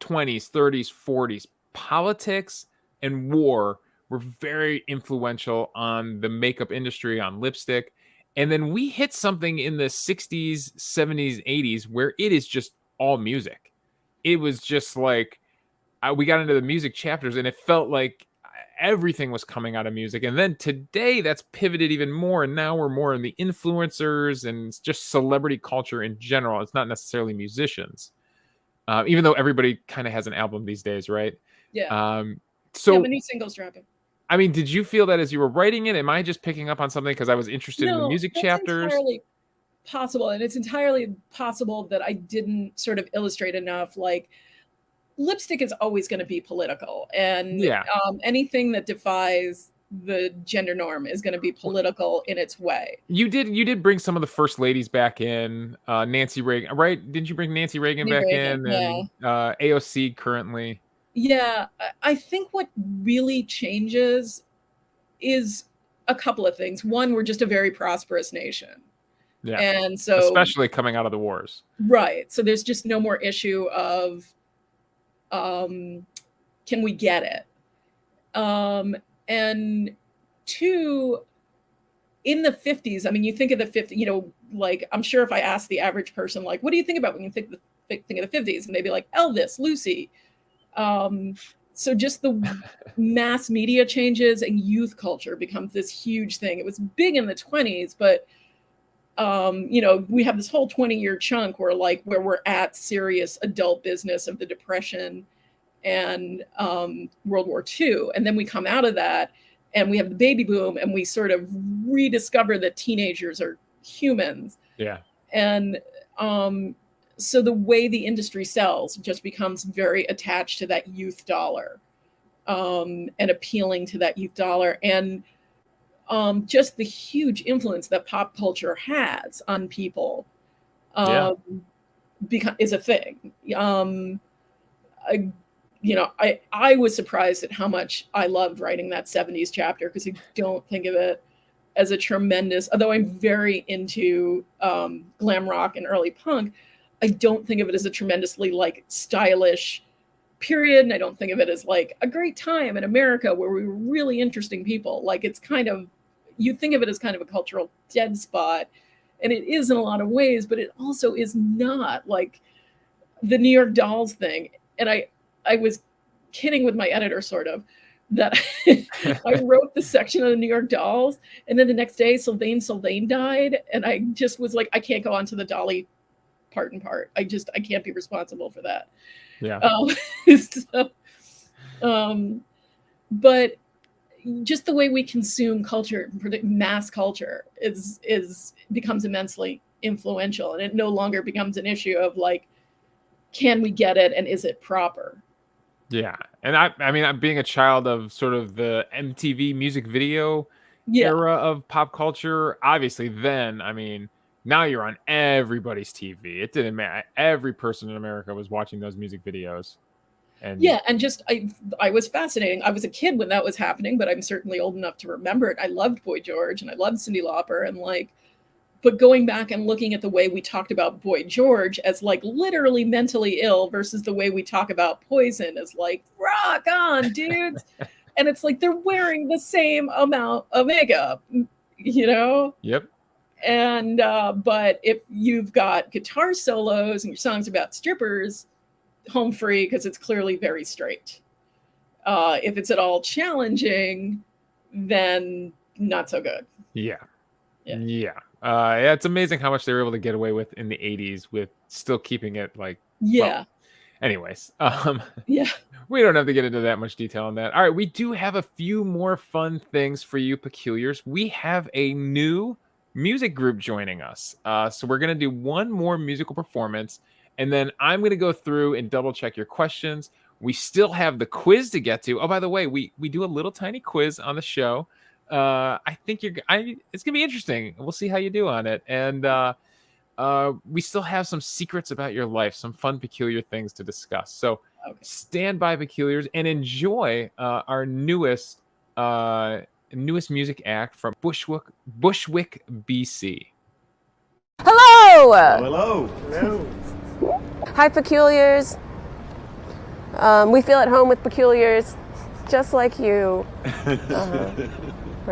20s, 30s, 40s politics and war were very influential on the makeup industry, on lipstick. And then we hit something in the 60s, 70s, 80s where it is just all music. It was just like, we got into the music chapters, and it felt like everything was coming out of music. And then today that's pivoted even more, and now we're more in the influencers and just celebrity culture in general. It's not necessarily musicians, even though everybody kind of has an album these days, right? Yeah. So the new single's dropping. I mean, did you feel that as you were writing it? Am I just picking up on something because I was interested in the music chapters? Entirely possible, and it's entirely possible that I didn't sort of illustrate enough. Like, lipstick is always going to be political, and anything that defies the gender norm is going to be political in its way. You did bring some of the first ladies back in, Nancy Reagan, right? Didn't you bring Nancy Reagan back in? And AOC currently? Yeah, I think what really changes is a couple of things. One, we're just a very prosperous nation. Yeah. And so, especially coming out of the wars. Right. So there's just no more issue of, can we get it? And two, in the 50s, I mean, you think of the 50s, you know, like, I'm sure if I asked the average person, like, what do you think about when you think of the 50s? And they'd be like, Elvis, Lucy. So just the mass media changes and youth culture becomes this huge thing. It was big in the 20s, but, you know, we have this whole 20-year chunk where we're at serious adult business of the Depression and World War II. And then we come out of that and we have the baby boom and we sort of rediscover that teenagers are humans. Yeah. And so the way the industry sells just becomes very attached to that youth dollar, and appealing to that youth dollar. And just the huge influence that pop culture has on people is a thing. I was surprised at how much I loved writing that 70s chapter, because I don't think of it as a tremendous, although I'm very into glam rock and early punk, I don't think of it as a tremendously like stylish period. And I don't think of it as like a great time in America where we were really interesting people. Like, it's kind of, you think of it as kind of a cultural dead spot, and it is in a lot of ways, but it also is not, like the New York Dolls thing. And I was kidding with my editor sort of that I wrote the section on the New York Dolls, and then the next day Sylvain died, and I just was like, I can't go on to the Dolly part. I can't be responsible for that. Yeah. But just the way we consume culture, mass culture, becomes immensely influential, and it no longer becomes an issue of like, can we get it and is it proper? Yeah. And I mean, I'm being a child of sort of the MTV music video era of pop culture. Obviously, then, I mean, now you're on everybody's TV. It didn't matter. Every person in America was watching those music videos. And just I was fascinating. I was a kid when that was happening, but I'm certainly old enough to remember it. I loved Boy George and I loved Cyndi Lauper, and like, but going back and looking at the way we talked about Boy George as like literally mentally ill versus the way we talk about Poison as like, rock on, dudes. And it's like they're wearing the same amount of makeup, you know? Yep. And but if you've got guitar solos and your songs about strippers, home free, because it's clearly very straight. If it's at all challenging, then not so good. Yeah. It's amazing how much they were able to get away with in the 80s with still keeping it like, well, anyways, we don't have to get into that much detail on that. All right, we do have a few more fun things for you peculiars. We have a new music group joining us. So we're going to do one more musical performance, and then I'm going to go through and double check your questions. We still have the quiz to get to. Oh, by the way, we do a little tiny quiz on the show. I think it's gonna be interesting. We'll see how you do on it. And we still have some secrets about your life, some fun, peculiar things to discuss. So stand by, peculiars, and enjoy our newest music act from Bushwick, BC. Hello! Hello. Hello. Hi, peculiars. We feel at home with peculiars, just like you.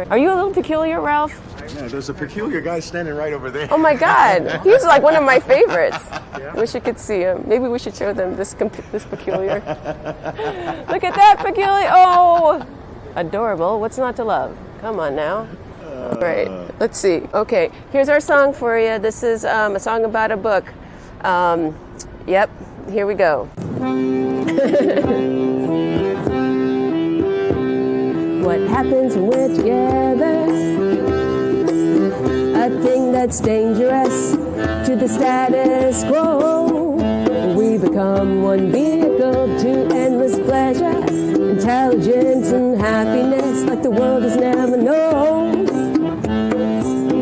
Are you a little peculiar, Ralph? Yeah, there's a peculiar guy standing right over there. Oh my God, he's like one of my favorites. Yeah? Wish you could see him. Maybe we should show them this peculiar. Look at that peculiar. Oh, adorable. What's not to love? Come on now. All right, let's see. Okay, here's our song for you. This is a song about a book. Yep, here we go. What happens when we're together? A thing that's dangerous to the status quo. We become one vehicle to endless pleasure, intelligence and happiness like the world has never known.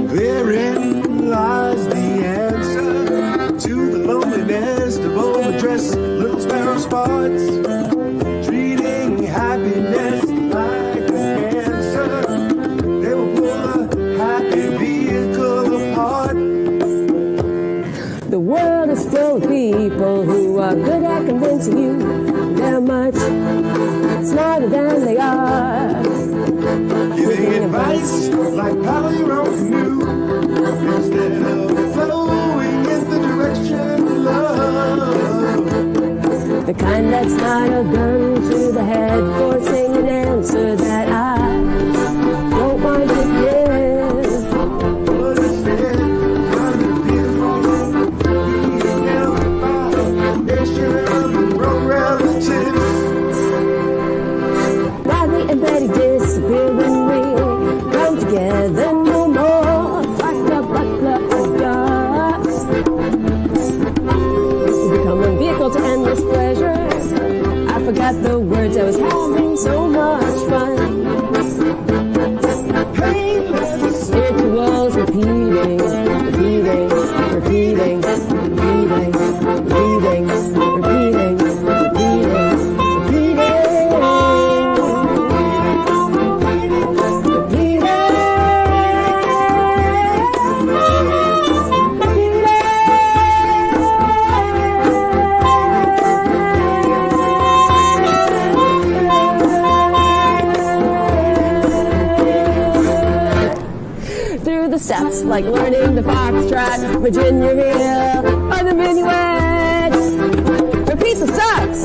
Therein lies the answer to the loneliness of overdressed little sparrow spots, treating happiness like a cancer. They will pull a happy vehicle apart. smarter than they are. Giving advice like paddle your own canoe instead of flowing in the direction of love. The kind that's not a gun to the head, forcing an answer that I don't want to give. But instead, I'm the beautiful, being held by a nation of grown relatives. Riley and Betty disappear when we come together no more. Like a butler of God. We become a vehicle to endless pleasure. I forgot the words, I was having so much fun. Rituals repeating, repeating, repeating, repeating, repeating, repeating, through the steps like learning the foxtrot, Virginia Hill, or the minuet. Repeat the steps.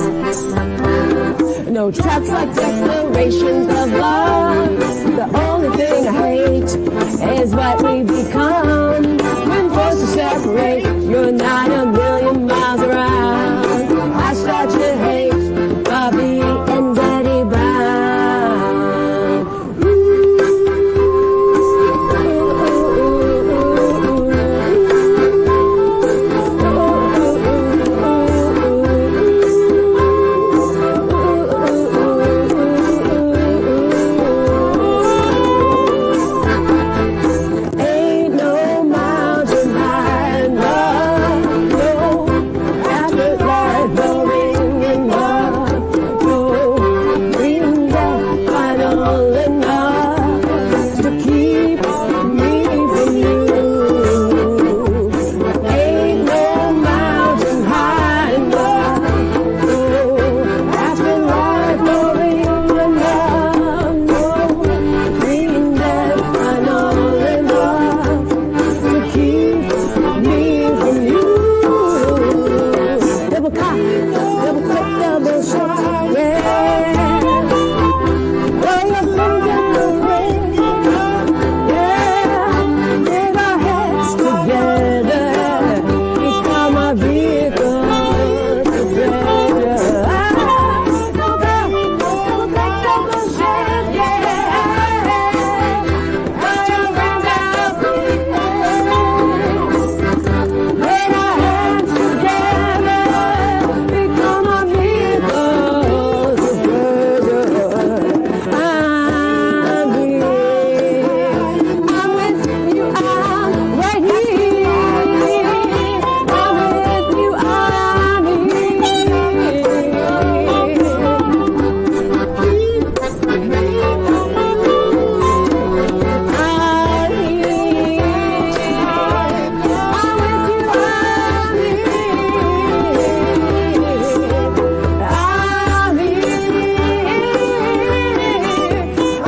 No traps like declarations of love. The only thing I hate is what we become. When forced to separate, you're not a million miles around. I start to hate Bobby and Betty Brown. Ain't no mountain high enough, no afterlife boring enough, no dream that final enough to keep me from you. Ain't no mountain high enough, no afterlife boring enough, no dream that final enough to keep me from you. Double cock, double quick, double shot, yeah. Well, you're thinking the way, yeah. Get our heads together, become a vehicle to pleasure. Double cock, double quick, double shot, yeah. Well, you're thinking the way. Get our hands together, become a vehicle to pleasure. I'm here, I'm with you, I'm right here. I'm with you, I'm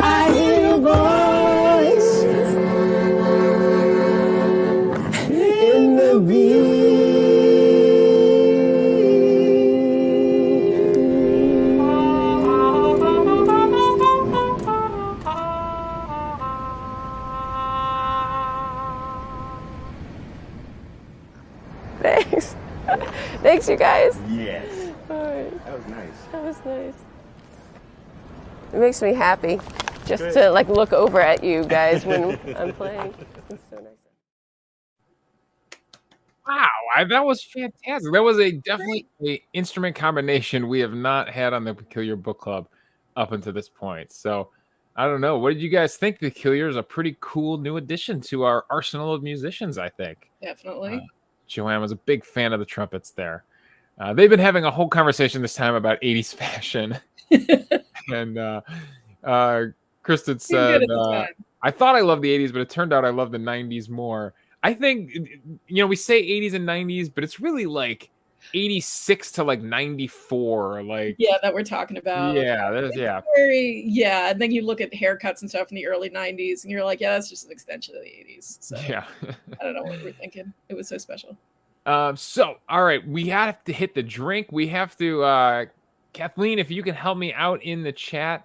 I hear voices in the Thanks. Thanks, you guys. Yes. All right. That was nice. That was nice. It makes me happy just to like look over at you guys when I'm playing. It's so nice. Wow, that was fantastic. That was definitely a instrument combination we have not had on the Peculiar Book Club up until this point. So I don't know. What did you guys think? Peculiar is a pretty cool new addition to our arsenal of musicians, I think. Definitely. Joanne was a big fan of the trumpets there. They've been having a whole conversation this time about 80s fashion. And Kristen said, I thought I loved the 80s, but it turned out I love the 90s more. I think, we say 80s and 90s, but it's really like 86 to like 94, like that we're talking about. yeah. Very, and then you look at haircuts and stuff in the early 90s and you're like, yeah, that's just an extension of the 80s. So Yeah. I don't know what we're thinking. It was so special. So all right, we have to hit the drink. We have to Kathleen, if you can help me out in the chat.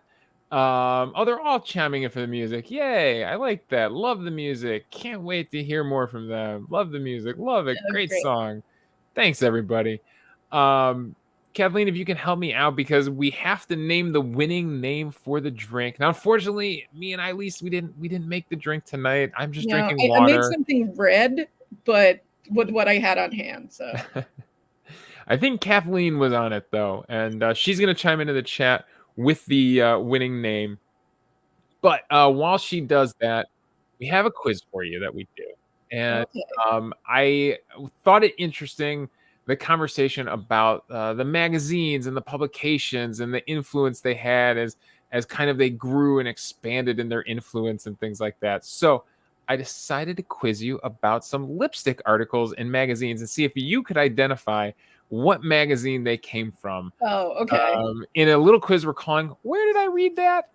They're all chiming in for the music. Yay, I like that. Love the music. Can't wait to hear more from them. Love the music. Love it. Great song. Thanks, everybody. Kathleen, if you can help me out, because we have to name the winning name for the drink. Now, unfortunately, me and Ilise, we didn't make the drink tonight. I'm just drinking water. I made something red, but what I had on hand. So I think Kathleen was on it though, and she's gonna chime into the chat with the winning name. But while she does that, we have a quiz for you that we do. And I thought it interesting, the conversation about the magazines and the publications and the influence they had as kind of they grew and expanded in their influence and things like that. So I decided to quiz you about some lipstick articles in magazines and see if you could identify what magazine they came from. Oh, okay. In a little quiz we're calling, Where Did I Read That?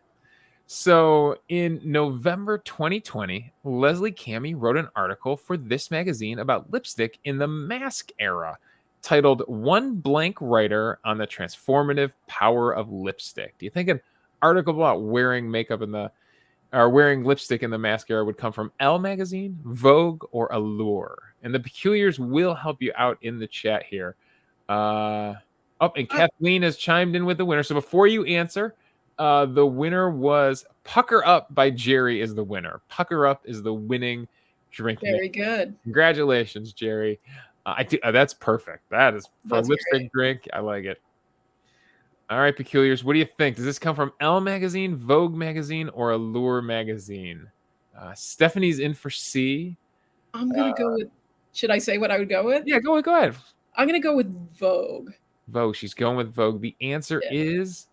So in November 2020, Leslie Cammey wrote an article for this magazine about lipstick in the mask era, titled One Blank Writer on the Transformative Power of Lipstick. Do you think an article about wearing makeup wearing lipstick in the mask era would come from Elle magazine, Vogue, or Allure? And the Peculiars will help you out in the chat here. And Kathleen has chimed in with the winner. So before you answer, the winner was Pucker Up by Jerry is the winner. Pucker Up is the winning drink. Very good. Congratulations, Jerry. That's perfect. That is for a lipstick drink. I like it. All right, Peculiars, what do you think? Does this come from Elle magazine, Vogue magazine, or Allure magazine? Stephanie's in for C. I'm gonna go with. Should I say what I would go with? Yeah, go ahead. I'm gonna go with Vogue. Vogue. She's going with Vogue. The answer is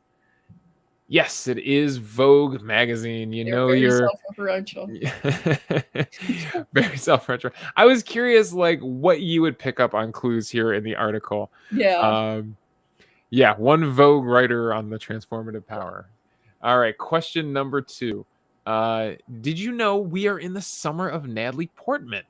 yes. It is Vogue magazine. You're self-referential. Very self-referential. I was curious, like, what you would pick up on clues here in the article. Yeah. One Vogue writer on the transformative power. All right, question number 2. Did you know we are in the summer of Natalie Portman?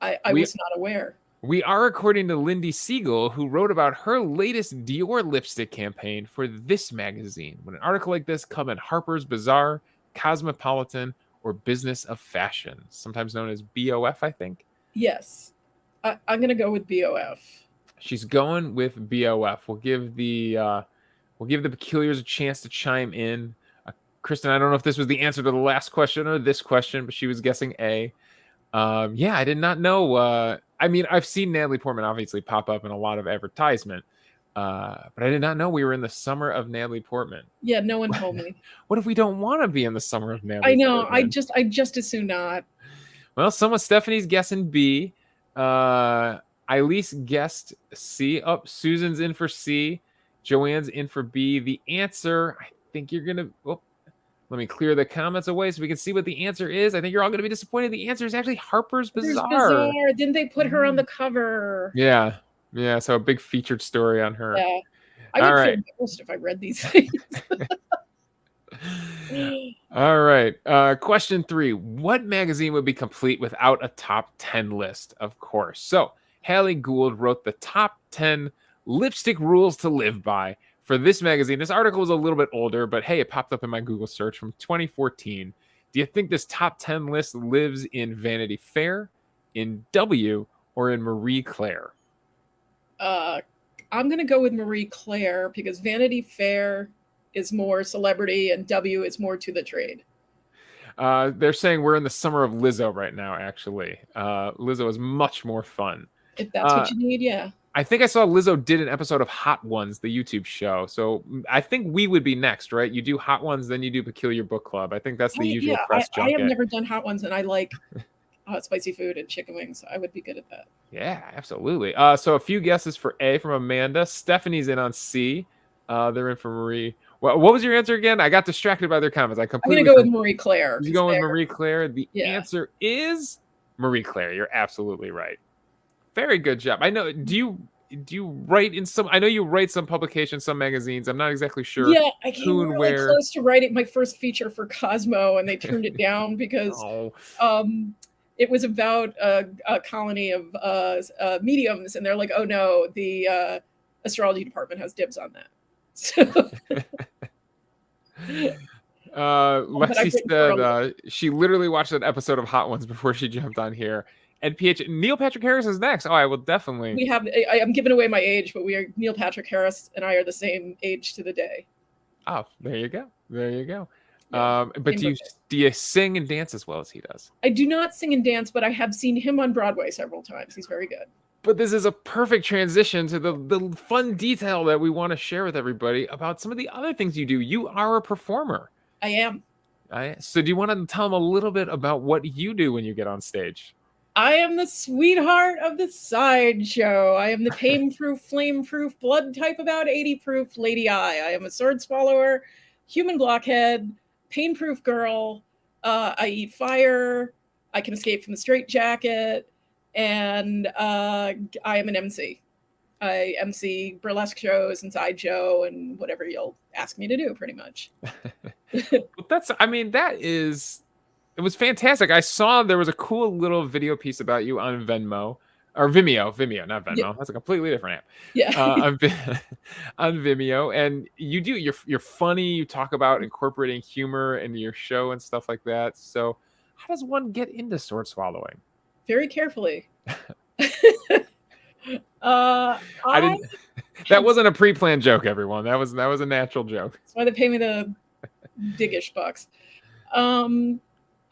I was not aware. We are, according to Lindy Siegel, who wrote about her latest Dior lipstick campaign for this magazine. Would an article like this come in Harper's Bazaar, Cosmopolitan, or Business of Fashion, sometimes known as BOF, I think? Yes. I'm going to go with BOF. She's going with BOF. We'll give the Peculiars a chance to chime in. Kristen, I don't know if this was the answer to the last question or this question, but she was guessing A. I did not know. I've seen Natalie Portman obviously pop up in a lot of advertisement, but I did not know we were in the summer of Natalie Portman. Yeah, no one told me. What if we don't want to be in the summer of Natalie? I know. Portman? I just assume not. Well, Stephanie's guessing B. Ilise guessed C. Susan's in for C. Joanne's in for B. The answer, I think you're gonna. Let me clear the comments away so we can see what the answer is. I think you're all going to be disappointed. The answer is actually Harper's Bazaar. Didn't they put her on the cover? Yeah. So a big featured story on her. Yeah. I would feel embarrassed if I read these things. All right. Question 3. What magazine would be complete without a top 10 list? Of course. So Hallie Gould wrote the top 10 lipstick rules to live by for this magazine. This article was a little bit older, but hey, it popped up in my Google search from 2014. Do you think this top 10 list lives in Vanity Fair, in W, or in Marie Claire? I'm going to go with Marie Claire because Vanity Fair is more celebrity and W is more to the trade. They're saying we're in the summer of Lizzo right now, actually. Lizzo is much more fun. If that's what you need, yeah. I think I saw Lizzo did an episode of Hot Ones, the YouTube show. So I think we would be next, right? You do Hot Ones, then you do Peculiar Book Club. I think that's the usual press junket. I have never done Hot Ones, and I like spicy food and chicken wings. I would be good at that. Yeah, absolutely. So a few guesses for A from Amanda. Stephanie's in on C. They're in for Marie. What was your answer again? I got distracted by their comments. I'm going to go with Marie Claire. You going with Marie Claire? The answer is Marie Claire. You're absolutely right. Very good job. I know. do you write in some? I know you write some publications, some magazines. I'm not exactly sure. Yeah, I came who and really where. close to writing my first feature for Cosmo, and they turned it down because it was about a colony of mediums, and they're like, "Oh no, the astrology department has dibs on that." So, Lexi said she literally watched an episode of Hot Ones before she jumped on here. And Neil Patrick Harris is next. Oh, I will definitely. We have. I'm giving away my age, but Neil Patrick Harris and I are the same age to the day. Oh, there you go. There you go. Yeah, but do you sing and dance as well as he does? I do not sing and dance, but I have seen him on Broadway several times. He's very good. But this is a perfect transition to the fun detail that we want to share with everybody about some of the other things you do. You are a performer. I am. So do you want to tell them a little bit about what you do when you get on stage? I am the sweetheart of the sideshow. I am the pain-proof, flame-proof, blood type about 80-proof Lady I am a sword swallower, human blockhead, pain-proof girl. I eat fire. I can escape from the straitjacket. And I am an MC. I MC burlesque shows and sideshow and whatever you'll ask me to do, pretty much. It was fantastic. I saw there was a cool little video piece about you on Vimeo, not Venmo. Yeah. That's a completely different app. Yeah. On Vimeo, and you're funny. You talk about incorporating humor into your show and stuff like that. So, how does one get into sword swallowing? Very carefully. That wasn't a pre-planned joke, everyone. That was a natural joke. That's why they pay me the biggish bucks.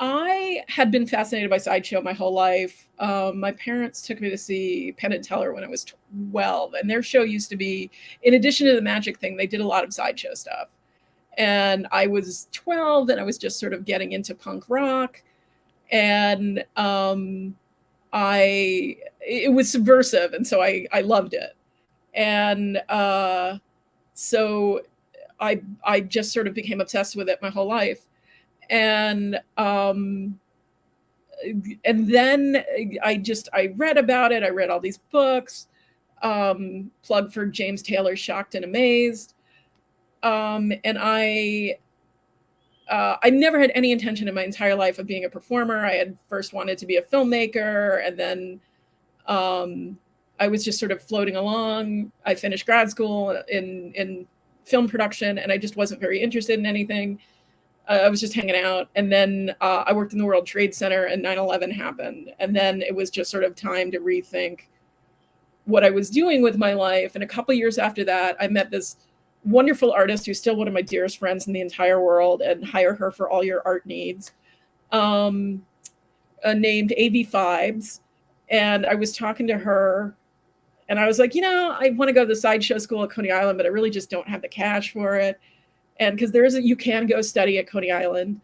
I had been fascinated by sideshow my whole life. My parents took me to see Penn and Teller when I was 12, and their show used to be, in addition to the magic thing, they did a lot of sideshow stuff. And I was 12, and I was just sort of getting into punk rock, and it was subversive, and so I loved it. And so I just sort of became obsessed with it my whole life. And then I read about it. I read all these books. Plug for James Taylor's Shocked and Amazed. And I never had any intention in my entire life of being a performer. I had first wanted to be a filmmaker, and then I was just sort of floating along. I finished grad school in film production, and I just wasn't very interested in anything. I was just hanging out. And then I worked in the World Trade Center, and 9/11 happened. And then it was just sort of time to rethink what I was doing with my life. And a couple years after that, I met this wonderful artist who's still one of my dearest friends in the entire world, and hire her for all your art needs, named AV Fibes. And I was talking to her, and I was like, I want to go to the sideshow school at Coney Island, but I really just don't have the cash for it. And because you can go study at Coney Island.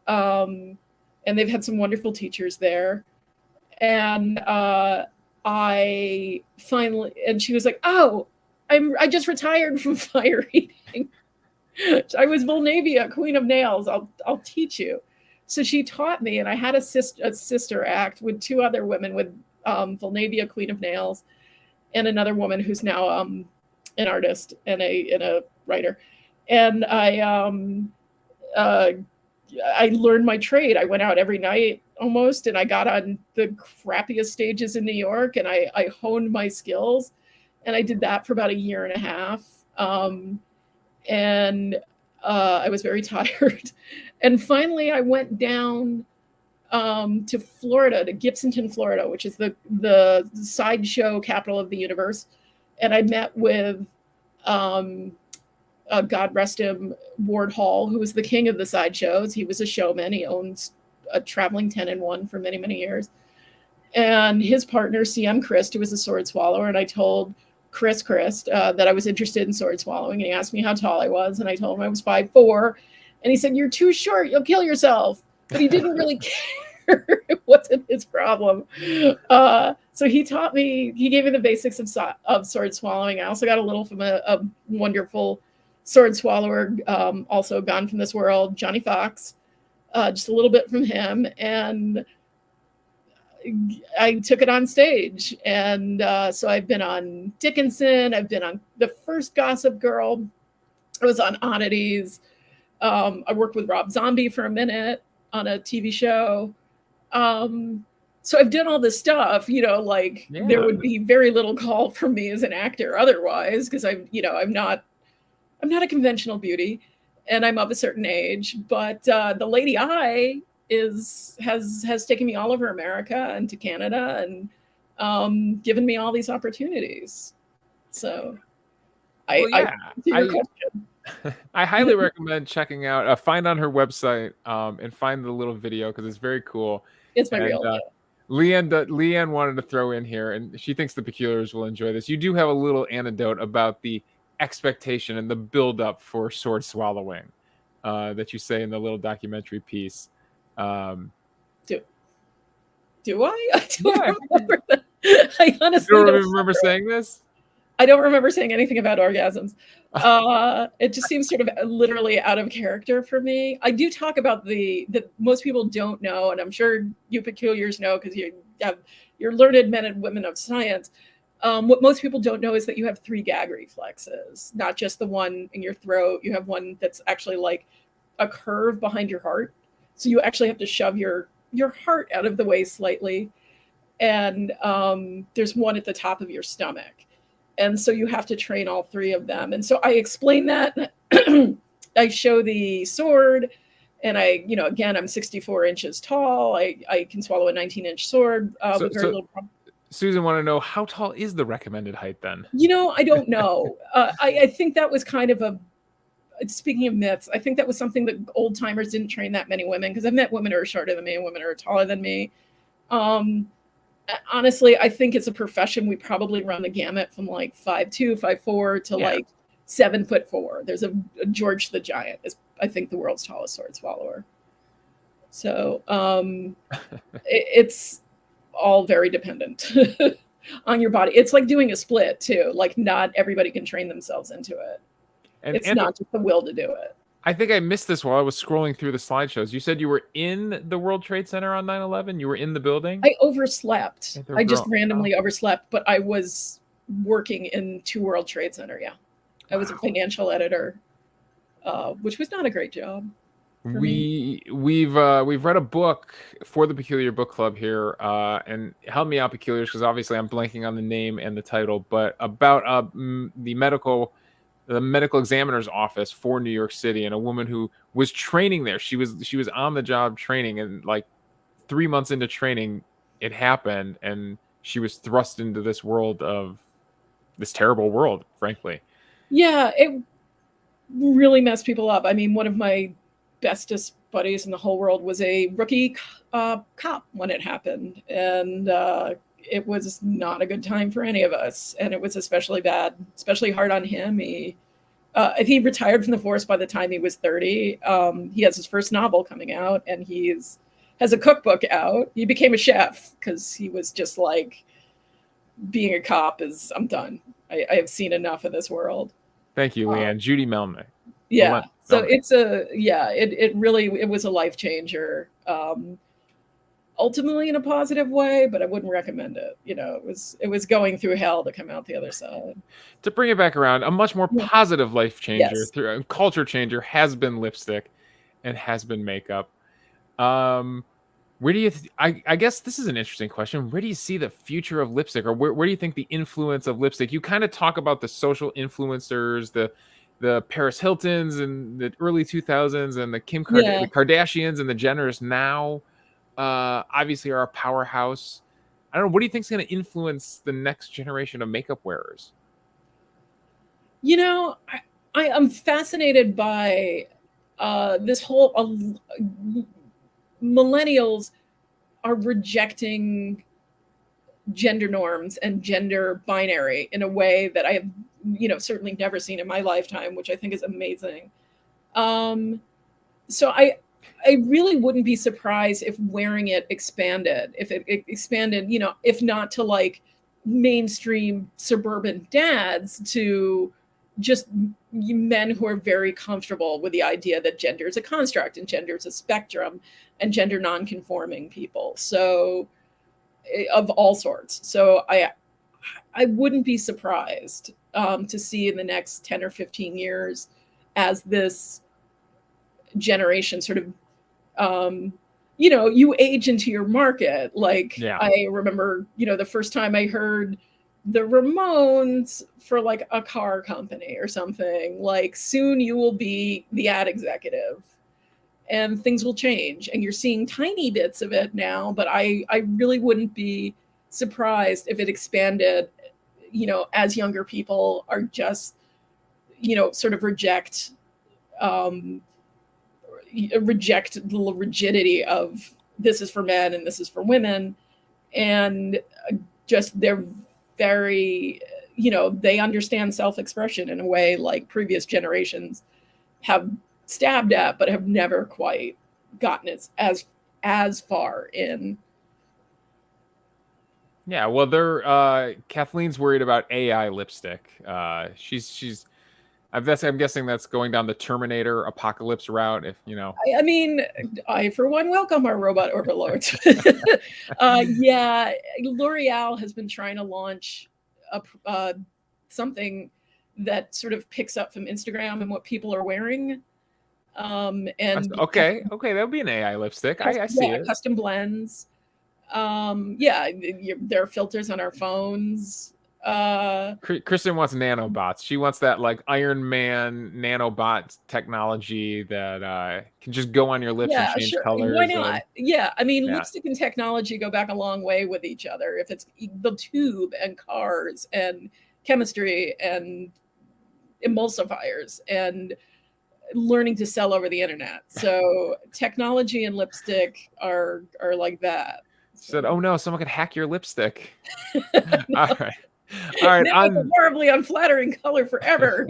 And they've had some wonderful teachers there. And and she was like, oh, I just retired from fire eating. I was Volnavia, Queen of Nails. I'll teach you. So she taught me, and I had a sister act with two other women, with Volnavia, Queen of Nails, and another woman who's now an artist and a writer. And I learned my trade. I went out every night almost, and I got on the crappiest stages in New York, and I honed my skills. And I did that for about a year and a half. And I was very tired. And finally, I went down to Florida, to Gibsonton, Florida, which is the sideshow capital of the universe. And I met with, God rest him, Ward Hall, who was the king of the sideshows. He was a showman. He owned a traveling 10-in-1 for many, many years. And his partner, CM Christ, who was a sword swallower. And I told Christ that I was interested in sword swallowing. And he asked me how tall I was. And I told him I was 5'4". And he said, "You're too short. You'll kill yourself." But he didn't really care. It wasn't his problem. So he taught me, he gave me the basics of sword swallowing. I also got a little from a wonderful sword swallower, also gone from this world, Johnny Fox, just a little bit from him. And I took it on stage. And so I've been on Dickinson. I've been on the first Gossip Girl. I was on Oddities. I worked with Rob Zombie for a minute on a TV show. So I've done all this stuff, like there would be very little call from me as an actor otherwise, because I'm not a conventional beauty and I'm of a certain age, but the Lady I has taken me all over America and to Canada and given me all these opportunities. So I highly recommend checking out, find on her website and find the little video because it's very cool. It's my real Leanne wanted to throw in here, and she thinks the Peculiars will enjoy this. You do have a little anecdote about the expectation and the build-up for sword swallowing that you say in the little documentary piece. Do I? I don't remember that. I honestly don't remember saying this. I don't remember saying anything about orgasms. It just seems sort of literally out of character for me. I do talk about the most people don't know, and I'm sure you Peculiars know because you're learned men and women of science. What most people don't know is that you have 3 gag reflexes, not just the one in your throat. You have one that's actually like a curve behind your heart. So you actually have to shove your heart out of the way slightly. And there's one at the top of your stomach. And so you have to train all 3 of them. And so I explain that. I show the sword. And again, I'm 64 inches tall. I can swallow a 19-inch sword with very little problem. Susan want to know, how tall is the recommended height then? I don't know. I think that was kind of speaking of myths, I think that was something that old timers didn't train that many women, because I've met women who are shorter than me and women who are taller than me. Honestly, I think it's a profession we probably run the gamut from like 5'2", 5'4" to like 7'4". There's a George the Giant is, I think, the world's tallest sword swallower. So it's all very dependent on your body. It's like doing a split too. Like not everybody can train themselves into it. It's not just the will to do it. I think I missed this while I was scrolling through the slideshows. You said you were in the World Trade Center on 9/11? You were in the building? I overslept. I just randomly overslept, but I was working in 2 World Trade Center, yeah. I was a financial editor, which was not a great job. We've read a book for the Peculiar Book Club here, and help me out, Peculiars, because obviously I'm blanking on the name and the title, but about the medical examiner's office for New York City, and a woman who was training there. She was on the job training, and like 3 months into training, it happened, and she was thrust into this terrible world, frankly. Yeah, it really messed people up. I mean, one of my bestest buddies in the whole world was a rookie cop when it happened, and it was not a good time for any of us, and it was especially hard on him. He retired from the force by the time he was 30. He has his first novel coming out, and he has a cookbook out. He became a chef because he was just like, being a cop I'm done. I have seen enough of this world. Thank you, Leanne. Judy Melnick. Yeah. So it was a life changer. Ultimately in a positive way, but I wouldn't recommend it. It was going through hell to come out the other side. To bring it back around, a much more positive life changer, through a culture changer, has been lipstick and has been makeup. Where do you I guess this is an interesting question. Where do you see the future of lipstick, or where do you think the influence of lipstick? You kind of talk about the social influencers, the Paris Hiltons in the early 2000s, and the the Kardashians and the Jenners now. Obviously are a powerhouse. I don't know. What do you think is going to influence the next generation of makeup wearers? I am fascinated by this whole millennials are rejecting gender norms and gender binary in a way that I have, certainly never seen in my lifetime, which I think is amazing. So I really wouldn't be surprised if wearing it expanded, if it expanded, if not to like mainstream suburban dads, to just men who are very comfortable with the idea that gender is a construct and gender is a spectrum and gender non-conforming people. So of all sorts. So I wouldn't be surprised to see in the next 10 or 15 years as this generation sort of, you age into your market. Like I remember, the first time I heard the Ramones for like a car company or something, like soon you will be the ad executive and things will change. And you're seeing tiny bits of it now, but I really wouldn't be surprised if it expanded, as younger people are just, sort of reject the rigidity of this is for men and this is for women. And just they're very, they understand self-expression in a way like previous generations have stabbed at, but have never quite gotten it as far in. Yeah, well, they're Kathleen's worried about AI lipstick. I'm guessing that's going down the Terminator apocalypse route. If I mean, I for one welcome our robot overlords. Yeah, L'Oreal has been trying to launch something that sort of picks up from Instagram and what people are wearing. And okay, that would be an AI lipstick. I see it. Custom blends. There are filters on our phones. Kristen wants nanobots. She wants that like Iron Man nanobot technology that can just go on your lips and change colors. Why not? Lipstick and technology go back a long way with each other. If it's the tube and cars and chemistry and emulsifiers and learning to sell over the internet. So technology and lipstick are like that. Said, oh no, someone could hack your lipstick. All right. Now it's a horribly unflattering color forever.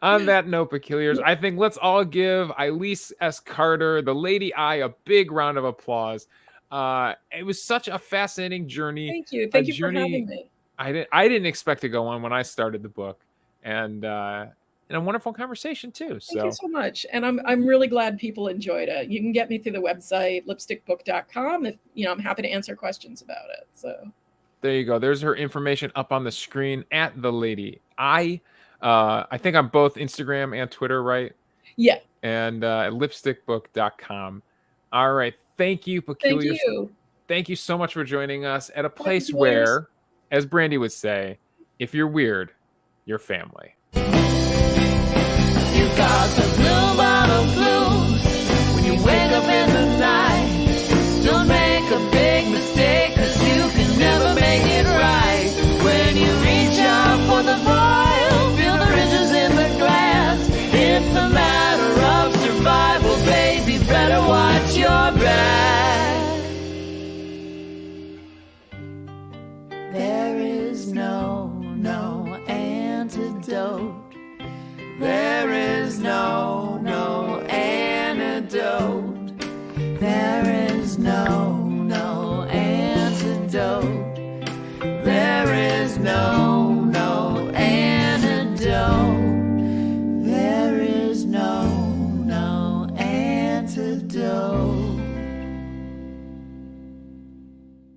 On that note, Peculiars, I think let's all give Ilise S. Carter, the Lady I, a big round of applause. It was such a fascinating journey. Thank you. Thank you for having me. I didn't expect to go on when I started the book, and a wonderful conversation too. Thank you so much, and I'm really glad people enjoyed it. You can get me through the website lipstickbook.com. If I'm happy to answer questions about it. So. There you go. There's her information up on the screen at the Lady I think I'm both Instagram and Twitter, right? Yeah. And lipstickbook.com. All right. Thank you, Peculiar. Thank you. Thank you so much for joining us at a place where, as Brandy would say, if you're weird, you're family. You got the blue bottle blues when you wake up in the night. Don't make a big mistake, 'cause you can never make it right. When you reach out for the vial, feel the ridges in the glass. It's a matter of survival, baby, better watch your back. There is no antidote. There is no